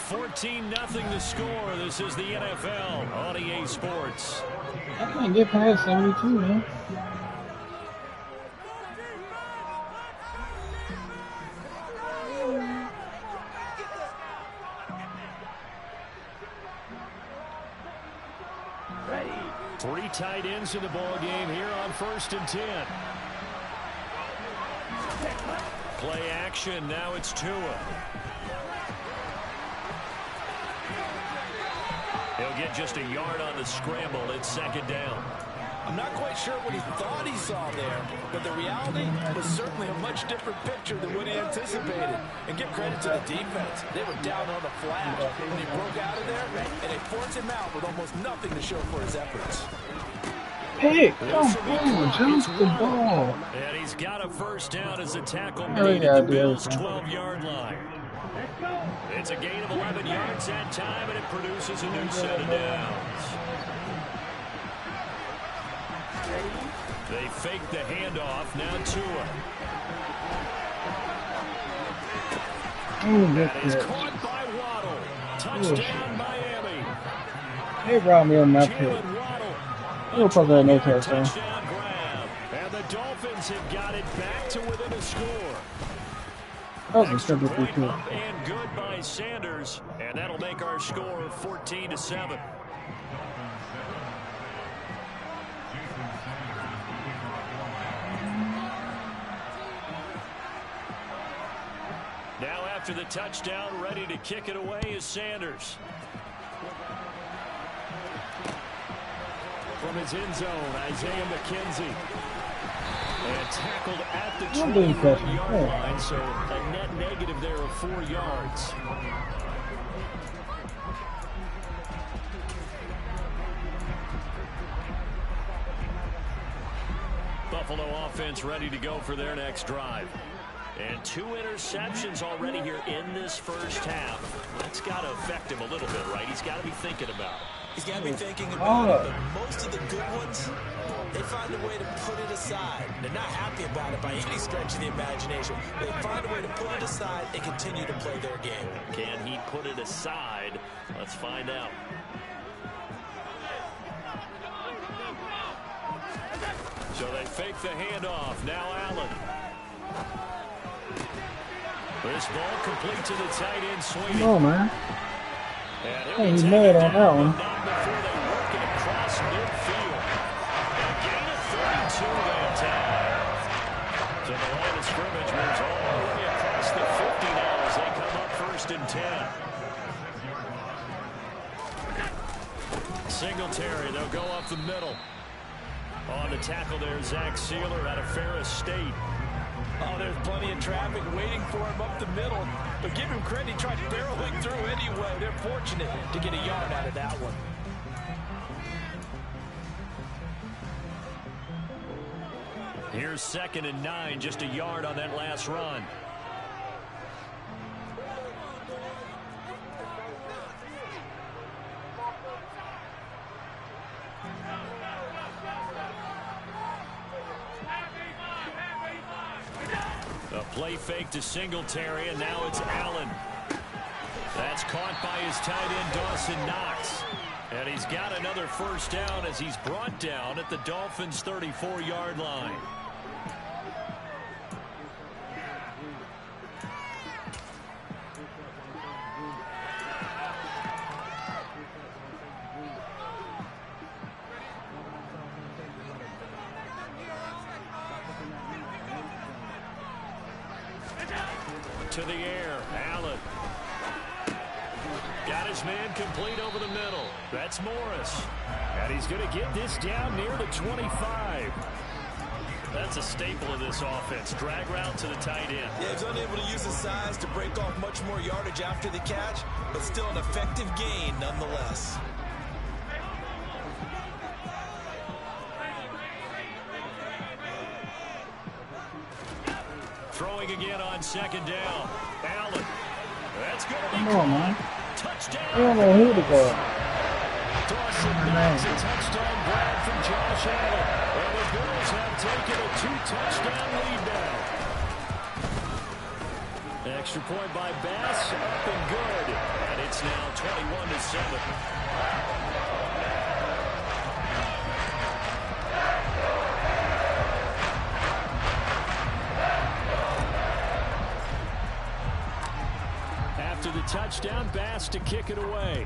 Speaker 2: 14-0 the score. This is the NFL on EA Sports.
Speaker 1: I can't get past 72, man.
Speaker 4: Ready.
Speaker 2: 3 tight ends in the ball game here on 1st and 10. Play action. Now it's Tua. He'll get just a yard on the scramble. It's 2nd down.
Speaker 3: I'm not quite sure what he thought he saw there, but the reality was certainly a much different picture than what he anticipated. And give credit to the defense. They were down on the flat when he broke out of there, and they forced him out with almost nothing to show for his efforts.
Speaker 1: pick. Come on, jump the ball.
Speaker 2: And he's got a first down as the tackle
Speaker 1: I really
Speaker 2: made at the
Speaker 1: gotta do
Speaker 2: Bills'
Speaker 1: everything.
Speaker 2: 12-yard line. It's a gain of 11 yards that time, and it produces a new set of downs. They fake the handoff. Now Tua. That is caught by Waddle. Touchdown, Miami.
Speaker 1: They brought me on that pick.
Speaker 2: Jalen Waddle.
Speaker 1: We'll probably have no touchdown.
Speaker 2: Touchdown grab. And the Dolphins have got it back to within a score.
Speaker 1: That was a
Speaker 2: Extra
Speaker 1: simple
Speaker 2: point
Speaker 1: pick.
Speaker 2: up and good by Sanders. And that'll make our score 14-7. Now after the touchdown, ready to kick it away is Sanders. From his end zone, Isaiah McKenzie. And tackled at the 12-yard line, so a net negative there of 4 yards. Buffalo offense ready to go for their next drive. And 2 interceptions already here in this first half. That's got to affect him a little bit, right? He's got to be thinking about it.
Speaker 3: He's got to be thinking about it, but most of the good ones, they find a way to put it aside. They're not happy about it by any stretch of the imagination. They find a way to put it aside and continue to play their game.
Speaker 2: Can he put it aside? Let's find out. So they fake the handoff. Now Allen. This ball complete to the tight end, Sweeney.
Speaker 1: No, man.
Speaker 2: And
Speaker 1: He's mad on that one.
Speaker 2: not before they work it across midfield. A gain of 32 that time. So the line of scrimmage moves all the way across the 50 now as they come up 1st and 10. Singletary, they'll go up the middle. On the tackle there, Zach Sealer out of Ferris State.
Speaker 3: Oh, there's plenty of traffic waiting for him up the middle. But give him credit, he tried barreling through anyway. They're fortunate to get a yard out of that one.
Speaker 2: Here's 2nd and 9, just a yard on that last run. A play fake to Singletary, and now it's Allen. That's caught by his tight end, Dawson Knox. And he's got another first down as he's brought down at the Dolphins' 34-yard line. To the air, Allen. Got his man complete over the middle. That's Morris. And he's going to get this down near the 25. That's a staple of this offense. Drag route to the tight end.
Speaker 3: Yeah, he's unable to use his size to break off much more yardage after the catch, but still an effective gain nonetheless.
Speaker 2: Throwing again on 2nd down. Allen. That's going to be
Speaker 1: Come on, man.
Speaker 2: touchdown.
Speaker 1: I don't know who to go.
Speaker 2: Dawson Knox, a touchdown grab from Josh Allen. And the Bills have taken a 2-touchdown lead now. Extra point by Bass, up and good. And it's now 21-7. After the touchdown, Bass to kick it away.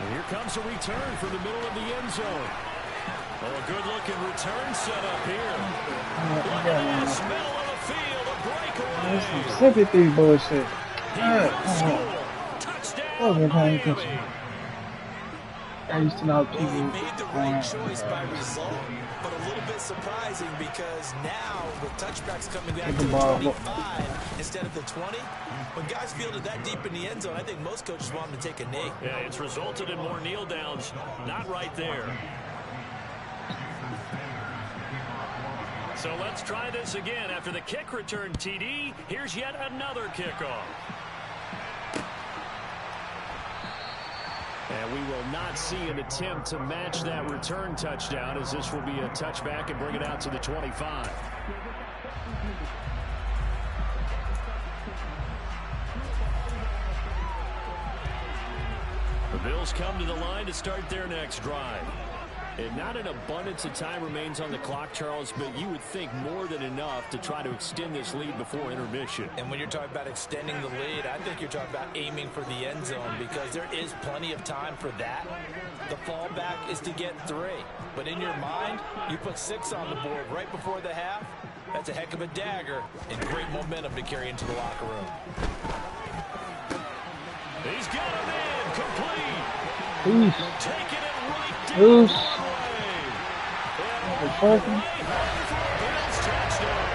Speaker 2: And here comes a return from the middle of the end zone. Oh, a good-looking return set up here. Look at this, middle of the field, a breakaway.
Speaker 1: This is sympathy bullshit.
Speaker 2: Touchdown,
Speaker 1: Wasn't paying
Speaker 2: Miami.
Speaker 1: attention. I used to know
Speaker 3: Well,
Speaker 1: people.
Speaker 3: he made the right choice by result, but a little bit surprising because now with touchbacks coming back
Speaker 1: Take
Speaker 3: to
Speaker 1: the
Speaker 3: the
Speaker 1: ball.
Speaker 3: 25, instead of the 20. When guys fielded that deep in the end zone, I think most coaches want them to take a knee.
Speaker 2: Yeah, it's resulted in more kneel downs. Not right there. So let's try this again. After the kick return TD, here's yet another kickoff. And we will not see an attempt to match that return touchdown, as this will be a touchback and bring it out to the 25. The Bills come to the line to start their next drive. And not an abundance of time remains on the clock, Charles, but you would think more than enough to try to extend this lead before intermission.
Speaker 3: And when you're talking about extending the lead, I think you're talking about aiming for the end zone, because there is plenty of time for that. The fallback is to get 3. But in your mind, you put 6 on the board right before the half. That's a heck of a dagger and great momentum to carry into the locker room.
Speaker 2: He's got him in, complete. Taking it right down.
Speaker 1: Oof.
Speaker 2: Bills touchdown.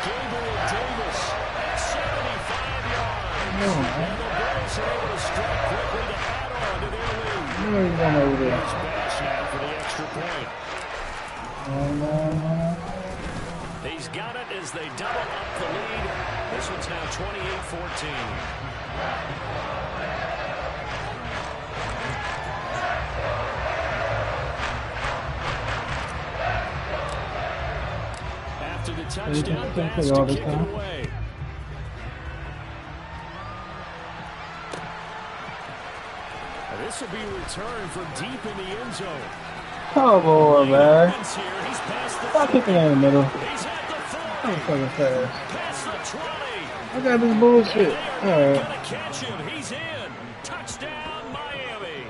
Speaker 2: Gabriel Davis at 75 yards. And the Bills are able to strike quickly to add on to their lead. It's Bash now for the extra point. He's got it as they double up the lead. This one's now 28-14. After the touchdown pass to kick it away. This will be returned from deep in the end zone.
Speaker 1: Come on, man. Stop kicking in the middle.
Speaker 2: He's at the 40.
Speaker 1: I'm fucking fast.
Speaker 2: Past the 20.
Speaker 1: I got this bullshit. Alright.
Speaker 2: Gonna catch him. He's in. Touchdown, Miami.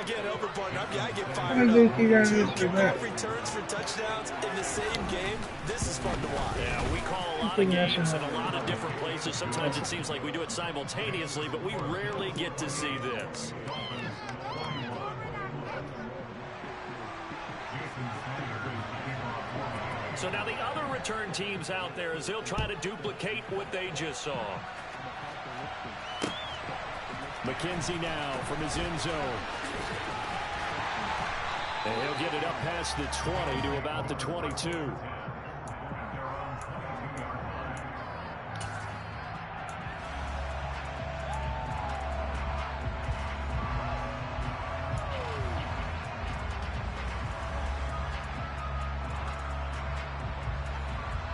Speaker 3: Again, over partner, I get
Speaker 1: I
Speaker 3: fired
Speaker 1: think
Speaker 3: up.
Speaker 1: you got
Speaker 3: Two
Speaker 1: this for that.
Speaker 3: kickoff returns for touchdowns in the same game. This is fun to watch.
Speaker 2: Yeah, we call a lot of games in a lot of different places. Sometimes it seems like we do it simultaneously, but we rarely get to see this. So now the other return teams out there, as they'll try to duplicate what they just saw. McKenzie now from his end zone. And he'll get it up past the 20 to about the 22.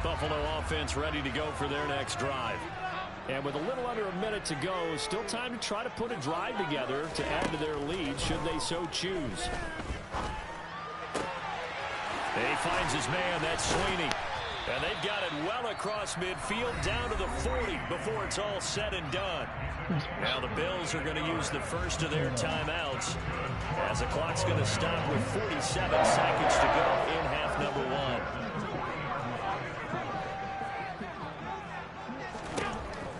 Speaker 2: Buffalo offense ready to go for their next drive. And with a little under a minute to go, still time to try to put a drive together to add to their lead should they so choose. He finds his man, that's Sweeney. And they've got it well across midfield down to the 40 before it's all said and done. Now the Bills are going to use the first of their timeouts as the clock's going to stop with 47 seconds to go in half number 1.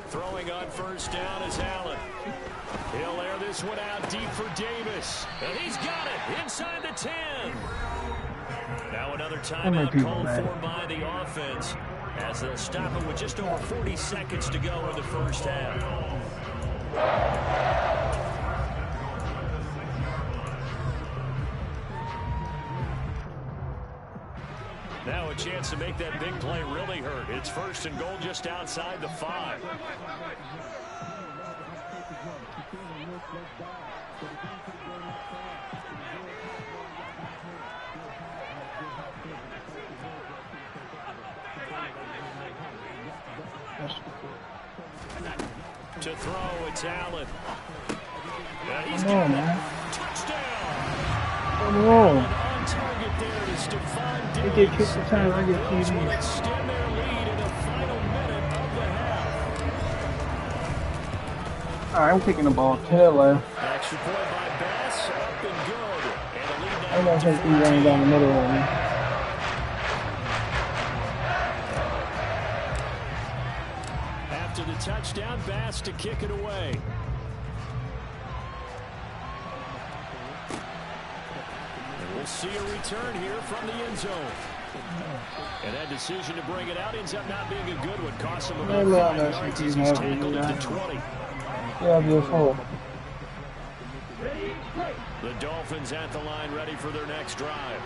Speaker 2: Throwing on first down is Allen. He'll air this one out deep for Davis. And he's got it inside the 10. Now another timeout called for by the offense as they'll stop it with just over 40 seconds to go in the first half. Now a chance to make that big play really hurt. It's first and goal just outside the 5. To throw, it's Allen. He's got it. Touchdown.
Speaker 1: Come on.
Speaker 2: On target there is Stephon
Speaker 1: They
Speaker 2: Diggs.
Speaker 1: get kicked the time, I get
Speaker 2: Bills will
Speaker 1: TV.
Speaker 2: extend their lead in the final minute of the half.
Speaker 1: Alright, I'm kicking the ball tail left.
Speaker 2: Extra point by Bass, up and good. And the lead
Speaker 1: I'm
Speaker 2: now
Speaker 1: gonna
Speaker 2: to
Speaker 1: take these running down the middle of me.
Speaker 2: After the touchdown, Bass to kick it away. And we'll see a return here from the end zone. And that decision to bring it out ends up not being a good one. Cost him about 5 yards as he's tackled at the 20.
Speaker 1: Yeah, beautiful.
Speaker 2: The Dolphins at the line ready for their next drive.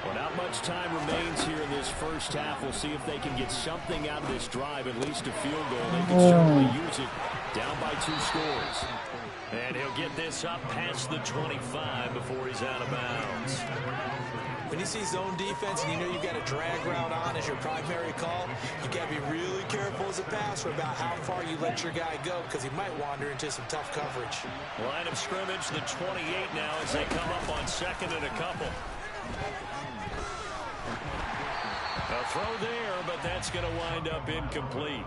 Speaker 2: Well, not much time remains here in this first half. We'll see if they can get something out of this drive, at least a field goal. They can certainly use it. Down by 2 scores. And he'll get this up past the 25 before he's out of bounds.
Speaker 3: When you see zone defense and you know you've got a drag route on as your primary call, you got to be really careful as a passer about how far you let your guy go because he might wander into some tough coverage.
Speaker 2: Line of scrimmage, the 28 now as they come up on 2nd and a couple. A throw there, but that's going to wind up incomplete.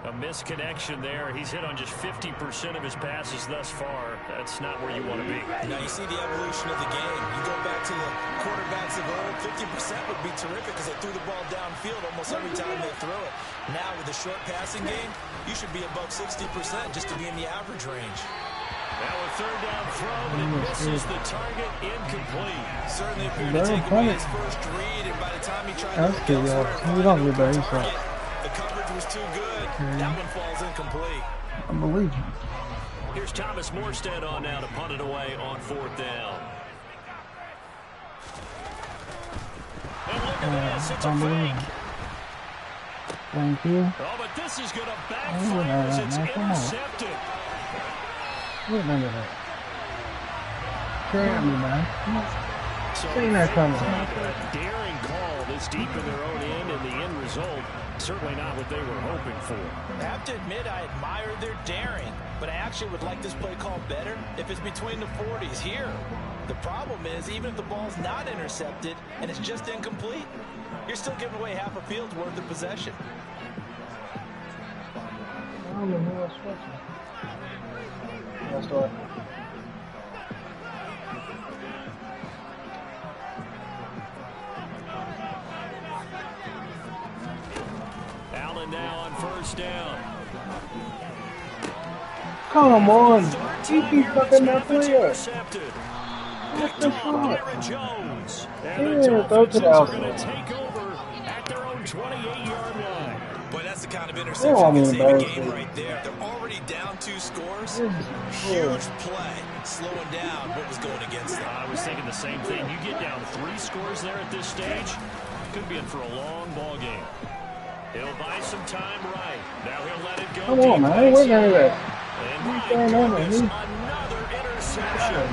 Speaker 2: A misconnection there. He's hit on just 50% of his passes thus far. That's not where you want to be.
Speaker 3: Now you see the evolution of the game. You go back to the quarterbacks of old, 50% would be terrific because they threw the ball downfield almost every time they throw it. Now with the short passing game, you should be above 60% just to be in the average range.
Speaker 2: Now a 3rd down throw, but it misses the target, incomplete.
Speaker 3: Certainly appeared to take away his first read, and by the time he tried to look elsewhere, the coverage was too good. That one falls incomplete.
Speaker 1: Unbelievable.
Speaker 2: Here's Thomas Morstead on now to punt it away on 4th down. And look at this, it's a fake.
Speaker 1: Thank you.
Speaker 2: Oh, but this is going to backfire as it's intercepted.
Speaker 1: Look at that. Try me, man. Seen that coming.
Speaker 2: A daring call this deep in their own end, and the end result, certainly not what they were hoping for.
Speaker 3: I have to admit, I admire their daring, but I actually would like this play called better if it's between the 40s here. The problem is, even if the ball's not intercepted and it's just incomplete, you're still giving away half a field's worth of possession.
Speaker 1: I don't know who else watching. That's what.
Speaker 2: Allen now on 1st down.
Speaker 1: Come on. He keeps fucking that player. What the fuck?
Speaker 2: Jones.
Speaker 1: Yeah, throw to the outside.
Speaker 2: Going to take over at their own 28-yard line.
Speaker 3: Boy, that's the kind of interception that can save a game right there. They're already down 2 scores. Huge play, slowing down what was going against them.
Speaker 2: I was thinking the same thing. You get down 3 scores there at this stage, could be in for a long ball game. He'll buy some time right. Now he'll let it go.
Speaker 1: Come on, man. Where's that?
Speaker 2: And another interception.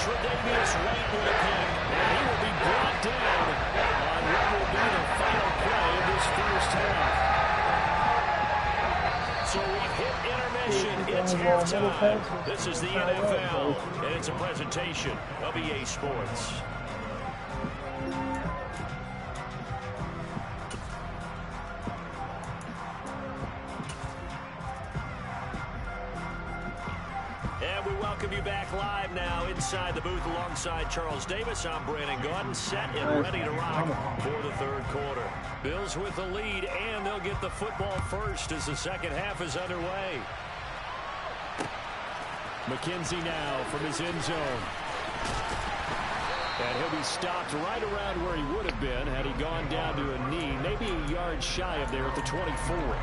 Speaker 2: Tre'Davious White with a pick, and he will be brought down on what will be the final play of this first half. So we've hit intermission. It's halftime. This is the NFL, and it's a presentation of EA Sports. And we welcome you back live now inside the booth alongside Charles Davis. I'm Brandon Gordon, set and ready to rock for the 3rd quarter. Bills with the lead, and they'll get the football first as the 2nd half is underway. McKenzie now from his end zone. And he'll be stopped right around where he would have been had he gone down to a knee, maybe a yard shy of there at the 24.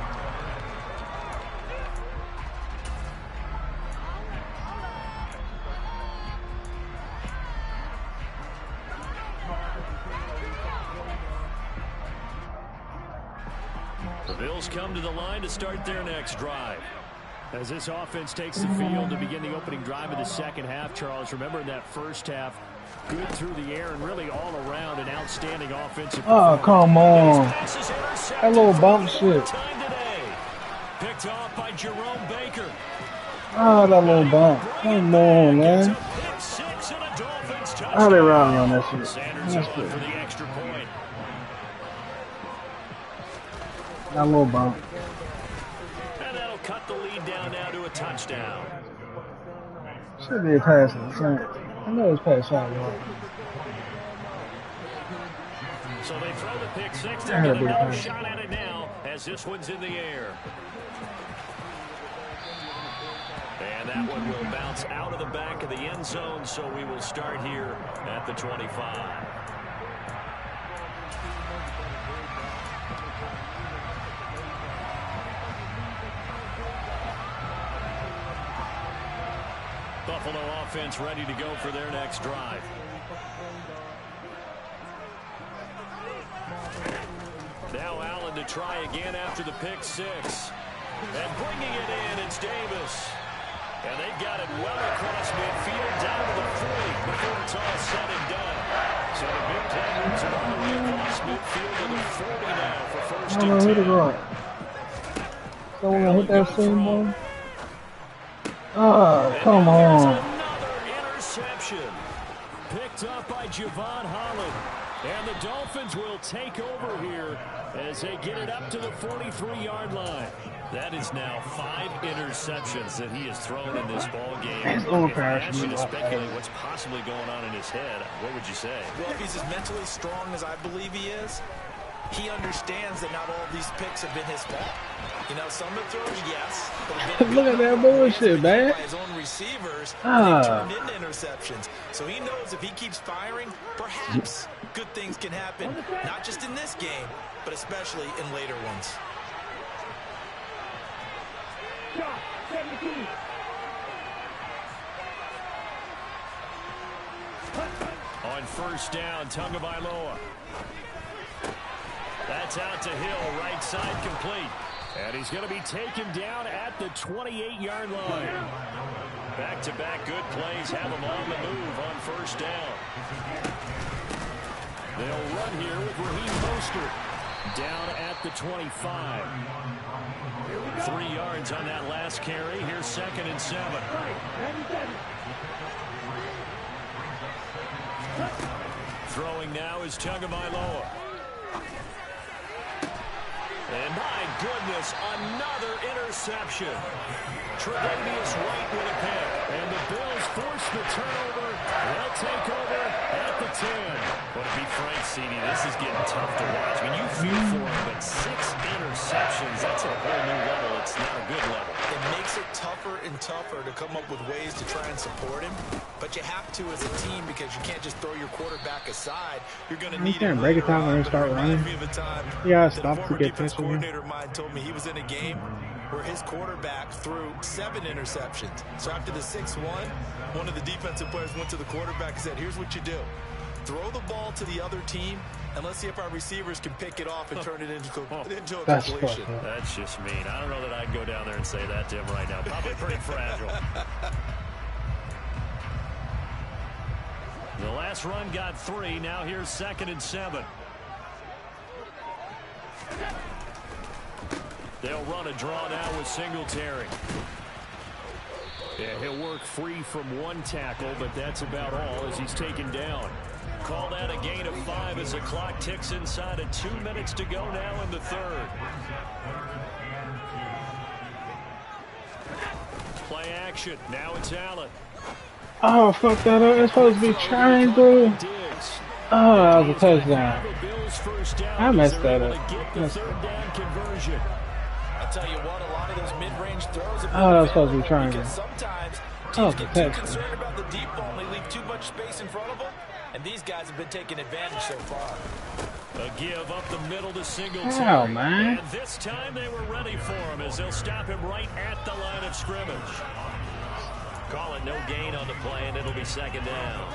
Speaker 2: The Bills come to the line to start their next drive. As this offense takes the field to begin the opening drive of the 2nd half, Charles, remember in that first half, good through the air and really all around an outstanding offensive performance.
Speaker 1: Oh, come on. That little bump shit.
Speaker 2: Picked off by Jerome Baker.
Speaker 1: Oh, that little bump. Come on, man. How they routing on that shit?
Speaker 2: Sanders for the extra point.
Speaker 1: That little bump.
Speaker 2: And that'll cut the lead down now to a touchdown.
Speaker 1: Should be a pass in the front. I know it's past shot.
Speaker 2: So they throw the pick 6. They're getting another shot at it now as this one's in the air. And that one will bounce out of the back of the end zone, so we will start here at the 25. Buffalo offense ready to go for their next drive. Now Allen to try again after the pick six. And bringing it in, it's Davis. And they've got it well across midfield down to the 40 before it's all said and done. So the big play moves it all the way across midfield to the 40 now for first and 10.
Speaker 1: Someone hit that same ball. Oh, come on.
Speaker 2: Another interception. Picked up by Javon Holland. And the Dolphins will take over here as they get it up to the 43-yard line. That is now 5 interceptions that he has thrown in this ball game. If I asked you to speculate what's possibly going on in his head, what would you say?
Speaker 3: Well, if he's as mentally strong as I believe he is, he understands that not all of these picks have been his fault. You know, some of the throws, yes. But
Speaker 1: look at that bullshit, man.
Speaker 3: By his own receivers, they turned into interceptions. So he knows if he keeps firing, perhaps good things can happen, not just in this game, but especially in later ones.
Speaker 2: On first down, Tagovailoa. That's out to Hill, right side complete. And he's going to be taken down at the 28-yard line. Back-to-back good plays have him on the move on first down. They'll run here with Raheem Mostert down at the 25. 3 yards on that last carry. Here's 2nd and 7. Throwing now is Tagovailoa. And my goodness, another interception. Tre'Davious White with a pick. And the Bills force the turnover. They'll take over at the 10. But to be frank, CD, this is getting tough to watch. I mean, you feel for him, but 6 interceptions, that's a whole new level. It's not a good level.
Speaker 3: It makes it tougher and tougher to come up with ways to try and support him. But you have to as a team because you can't just throw your quarterback aside. You're going to need him.
Speaker 1: Break it down and start running. Yeah, stop to get
Speaker 3: defense coordinator of mine told me he was in a game where his quarterback threw 7 interceptions. So after the 6-1, one of the defensive players went to the quarterback and said, here's what you do. Throw the ball to the other team, and let's see if our receivers can pick it off and turn it into a completion.
Speaker 2: That's just mean. I don't know that I'd go down there and say that to him right now. Probably pretty fragile. The last run got 3. Now here's 2nd and 7. They'll run a draw now with Singletary. Yeah, he'll work free from 1 tackle, but that's about all as he's taken down. Call that a gain of 5 as the clock ticks inside of 2 minutes to go now in the 3rd. Play action. Now it's Allen.
Speaker 1: Oh, fuck that up. It's supposed to be triangle. Oh, that was a touchdown. I messed that up.
Speaker 3: I'll tell you what, a lot of those mid-range throws have
Speaker 1: that was supposed to be triangle.
Speaker 3: Sometimes teams get too concerned about the deep ball and they leave too much space in front of them, and these guys have been taking advantage so far.
Speaker 2: A give up the middle to Singletary.
Speaker 1: Hell, man.
Speaker 2: And this time they were ready for him as they'll stop him right at the line of scrimmage. Call it no gain on the play, and it'll be 2nd down.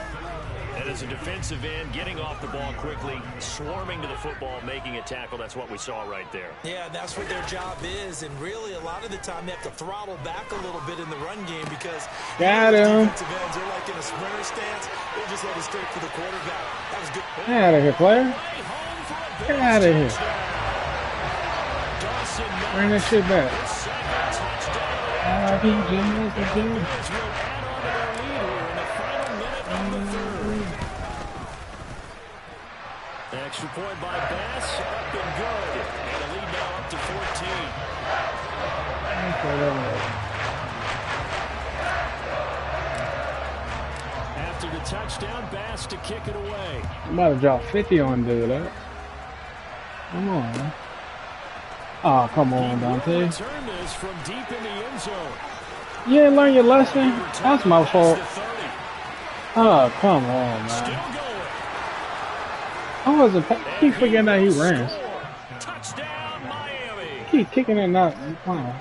Speaker 2: And as a defensive end, getting off the ball quickly, swarming to the football, making a tackle, that's what we saw right there.
Speaker 3: Yeah, that's what their job is, and really a lot of the time they have to throttle back a little bit in the run game because
Speaker 1: got him.
Speaker 3: Defensive ends are like in a sprinter stance. They'll just head it straight for the quarterback. That was good.
Speaker 1: Get out of here, player. Get out of here. Bring that shit back.
Speaker 2: Extra point by Bass, up and good. And a lead now up to 14. After the touchdown, Bass to kick it away.
Speaker 1: I'm about to drop 50 on dude, that. Come on, man. Oh, come on, Dante.
Speaker 2: Return this from deep in the end zone.
Speaker 1: You didn't learn your lesson? That's my fault. Oh, come on, man.
Speaker 2: Still going.
Speaker 1: I wasn't. Keep forgetting that he ran.
Speaker 2: Touchdown, Miami.
Speaker 1: Keep kicking it, not. Come on.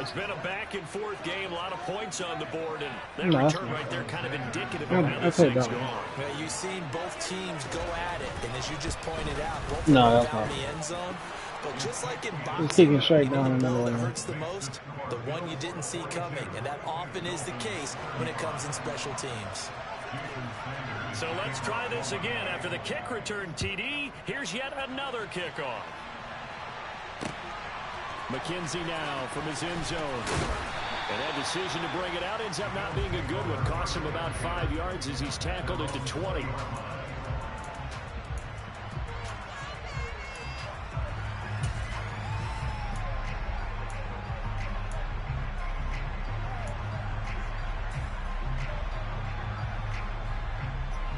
Speaker 2: It's been a back-and-forth game, a lot of points on the board, and that return right there kind of indicative of how this thing's going.
Speaker 3: Well, you've seen both teams go at it, and as you just pointed out, both found the end zone. But just like in boxing,
Speaker 1: straight down
Speaker 3: the blow that hurts the most, the one you didn't see coming, and that often is the case when it comes in special teams.
Speaker 2: So let's try this again. After the kick return TD, here's yet another kickoff. McKenzie now from his end zone. And that decision to bring it out ends up not being a good one. Costs him about 5 yards as he's tackled at the 20.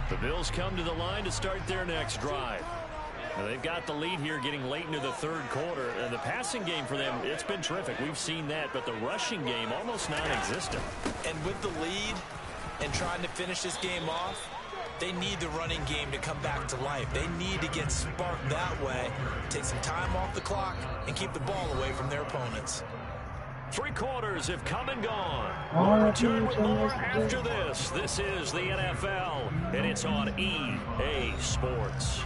Speaker 2: The Bills come to the line to start their next drive. Now they've got the lead here getting late into the third quarter. And the passing game for them, it's been terrific. We've seen that, but the rushing game almost non-existent.
Speaker 3: And with the lead and trying to finish this game off, they need the running game to come back to life. They need to get sparked that way, take some time off the clock, and keep the ball away from their opponents.
Speaker 2: 3 quarters have come and gone. We'll return with more after this. This is the NFL, and it's on EA Sports.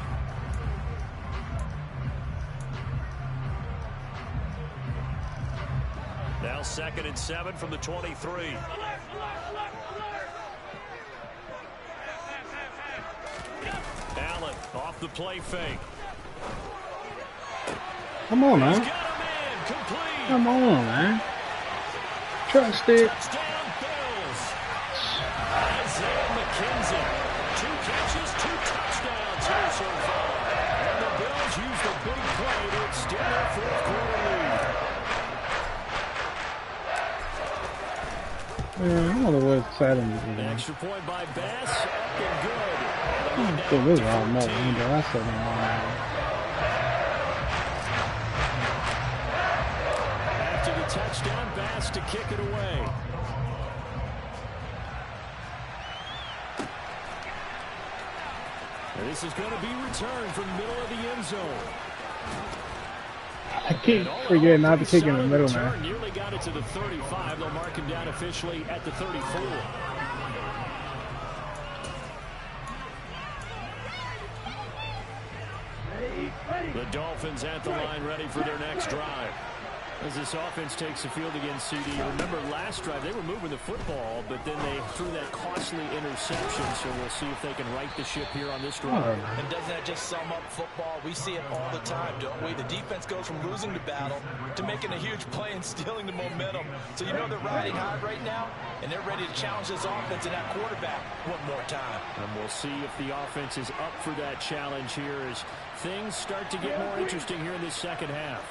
Speaker 2: Now 2nd and 7 from the 23. Allen off the play fake.
Speaker 1: Come on, man.
Speaker 2: He's got a man complete.
Speaker 1: Come on, man. Trust it.
Speaker 2: Touchdown Bills. Isaiah McKenzie. 2 catches, 2 touchdowns here so far. And the Bills use the big play to extend their 4th quarter lead.
Speaker 1: Man, I don't know what's exciting me.
Speaker 2: An extra point by Bass, up and good.
Speaker 1: I think this is all no window. I said it all.
Speaker 2: After the touchdown, Bass to kick it away. And this is going to be returned from the middle of the end zone.
Speaker 1: I keep forgetting not to kick in the middle, man.
Speaker 2: Nearly got it to the 35. They'll mark him down officially at the 34. The Dolphins at the line ready for their next drive. As this offense takes the field against CD. Remember last drive they were moving the football, but then they threw that costly interception. So we'll see if they can right the ship here on this drive.
Speaker 3: And doesn't that just sum up football? We see it all the time, don't we? The defense goes from losing the battle to making a huge play and stealing the momentum. So you know they're riding high right now, and they're ready to challenge this offense and that quarterback one more time.
Speaker 2: And we'll see if the offense is up for that challenge here as things start to get more interesting here in this second half.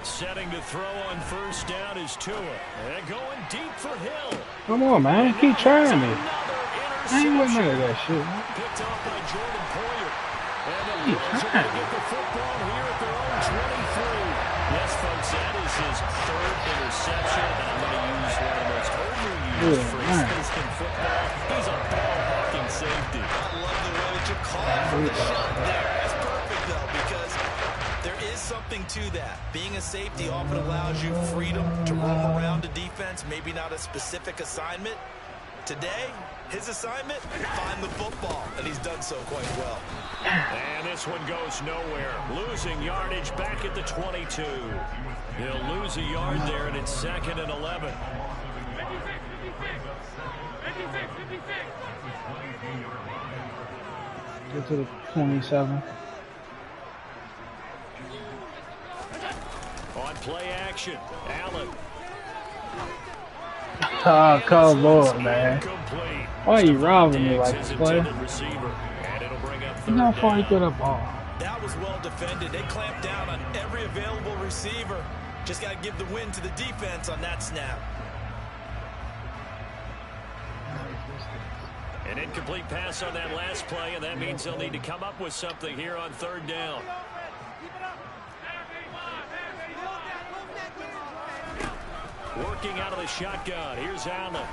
Speaker 2: Setting to throw on first down is Tua. And going deep for Hill.
Speaker 1: Come on, man. Keep trying me. I ain't with none of that shit, man.
Speaker 2: Picked off by Jordan Poyer. And the Bills are going to get the football here at their own 23. Yes, folks, that is his 3rd interception. And I'm going to use one of the most overused phrases in football. He's a ball-hawking safety.
Speaker 3: I love the way that you called for the shot there. That's perfect, though, because there is something to that. Being a safety often allows you freedom to roam around the defense, maybe not a specific assignment. Today, his assignment, find the football, and he's done so quite well.
Speaker 2: And this one goes nowhere. Losing yardage back at the 22. He'll lose a yard there, and it's 2nd and 11.
Speaker 4: 56.
Speaker 1: Get to the 27.
Speaker 2: On play action, Allen.
Speaker 1: Oh, cold boy, man. Why are you robbing me like this, player? You know how far you threw that ball?
Speaker 3: That was well defended. They clamped down on every available receiver. Just got to give the win to the defense on that snap.
Speaker 2: An incomplete pass on that last play, and that means they'll need to come up with something here on 3rd down. Working out of the shotgun. Here's Allen.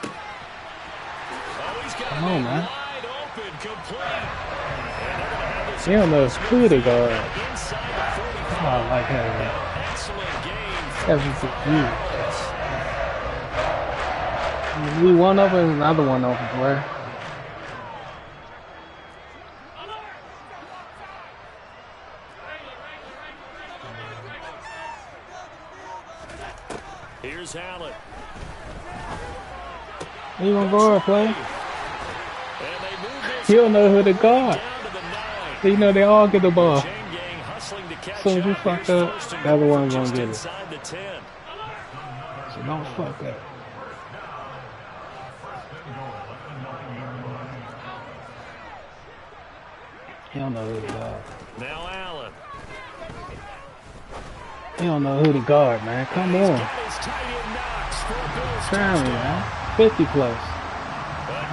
Speaker 2: Oh, he's got
Speaker 1: Come on, man.
Speaker 2: wide open, complete.
Speaker 1: He almost threw the guard. Oh, I like that, man. That's just a we one over and another one over, boy.
Speaker 2: Here's Allen.
Speaker 1: He gonna guard play. He don't know who to guard. You know they all get the ball. As soon as you fuck up, the other one's gonna get it. So don't fuck up. He don't know who to guard.
Speaker 2: Now Allen.
Speaker 1: He don't know who to guard, man. Come on. Try me, man. 50 plus.
Speaker 2: A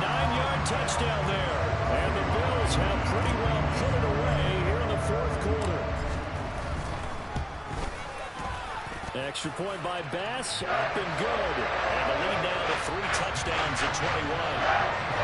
Speaker 2: 9-yard touchdown there. And the Bills have pretty well put it away here in the fourth quarter. Extra point by Bass. Up and good. And the lead now to 3 touchdowns at 21.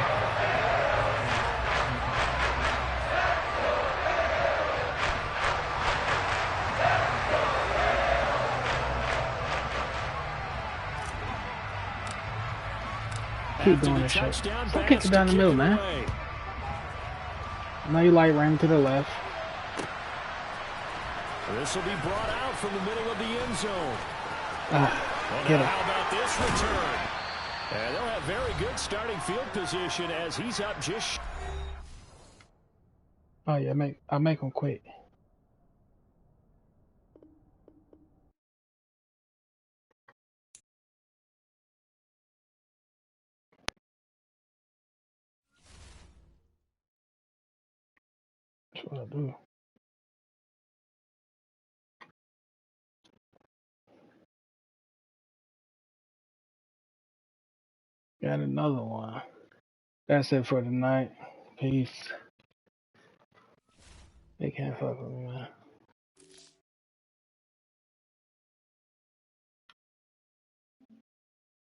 Speaker 1: Keep doing this shit. Don't kick it down the middle, man. I know you like running to the left.
Speaker 2: This will be brought out from the middle of the end zone.
Speaker 1: Get
Speaker 2: How about this return? And they'll have very good starting field position as he's up just.
Speaker 1: Oh yeah, I'll make him quit. That's what I do. Got another one. That's it for tonight. Peace. They can't fuck with me, man.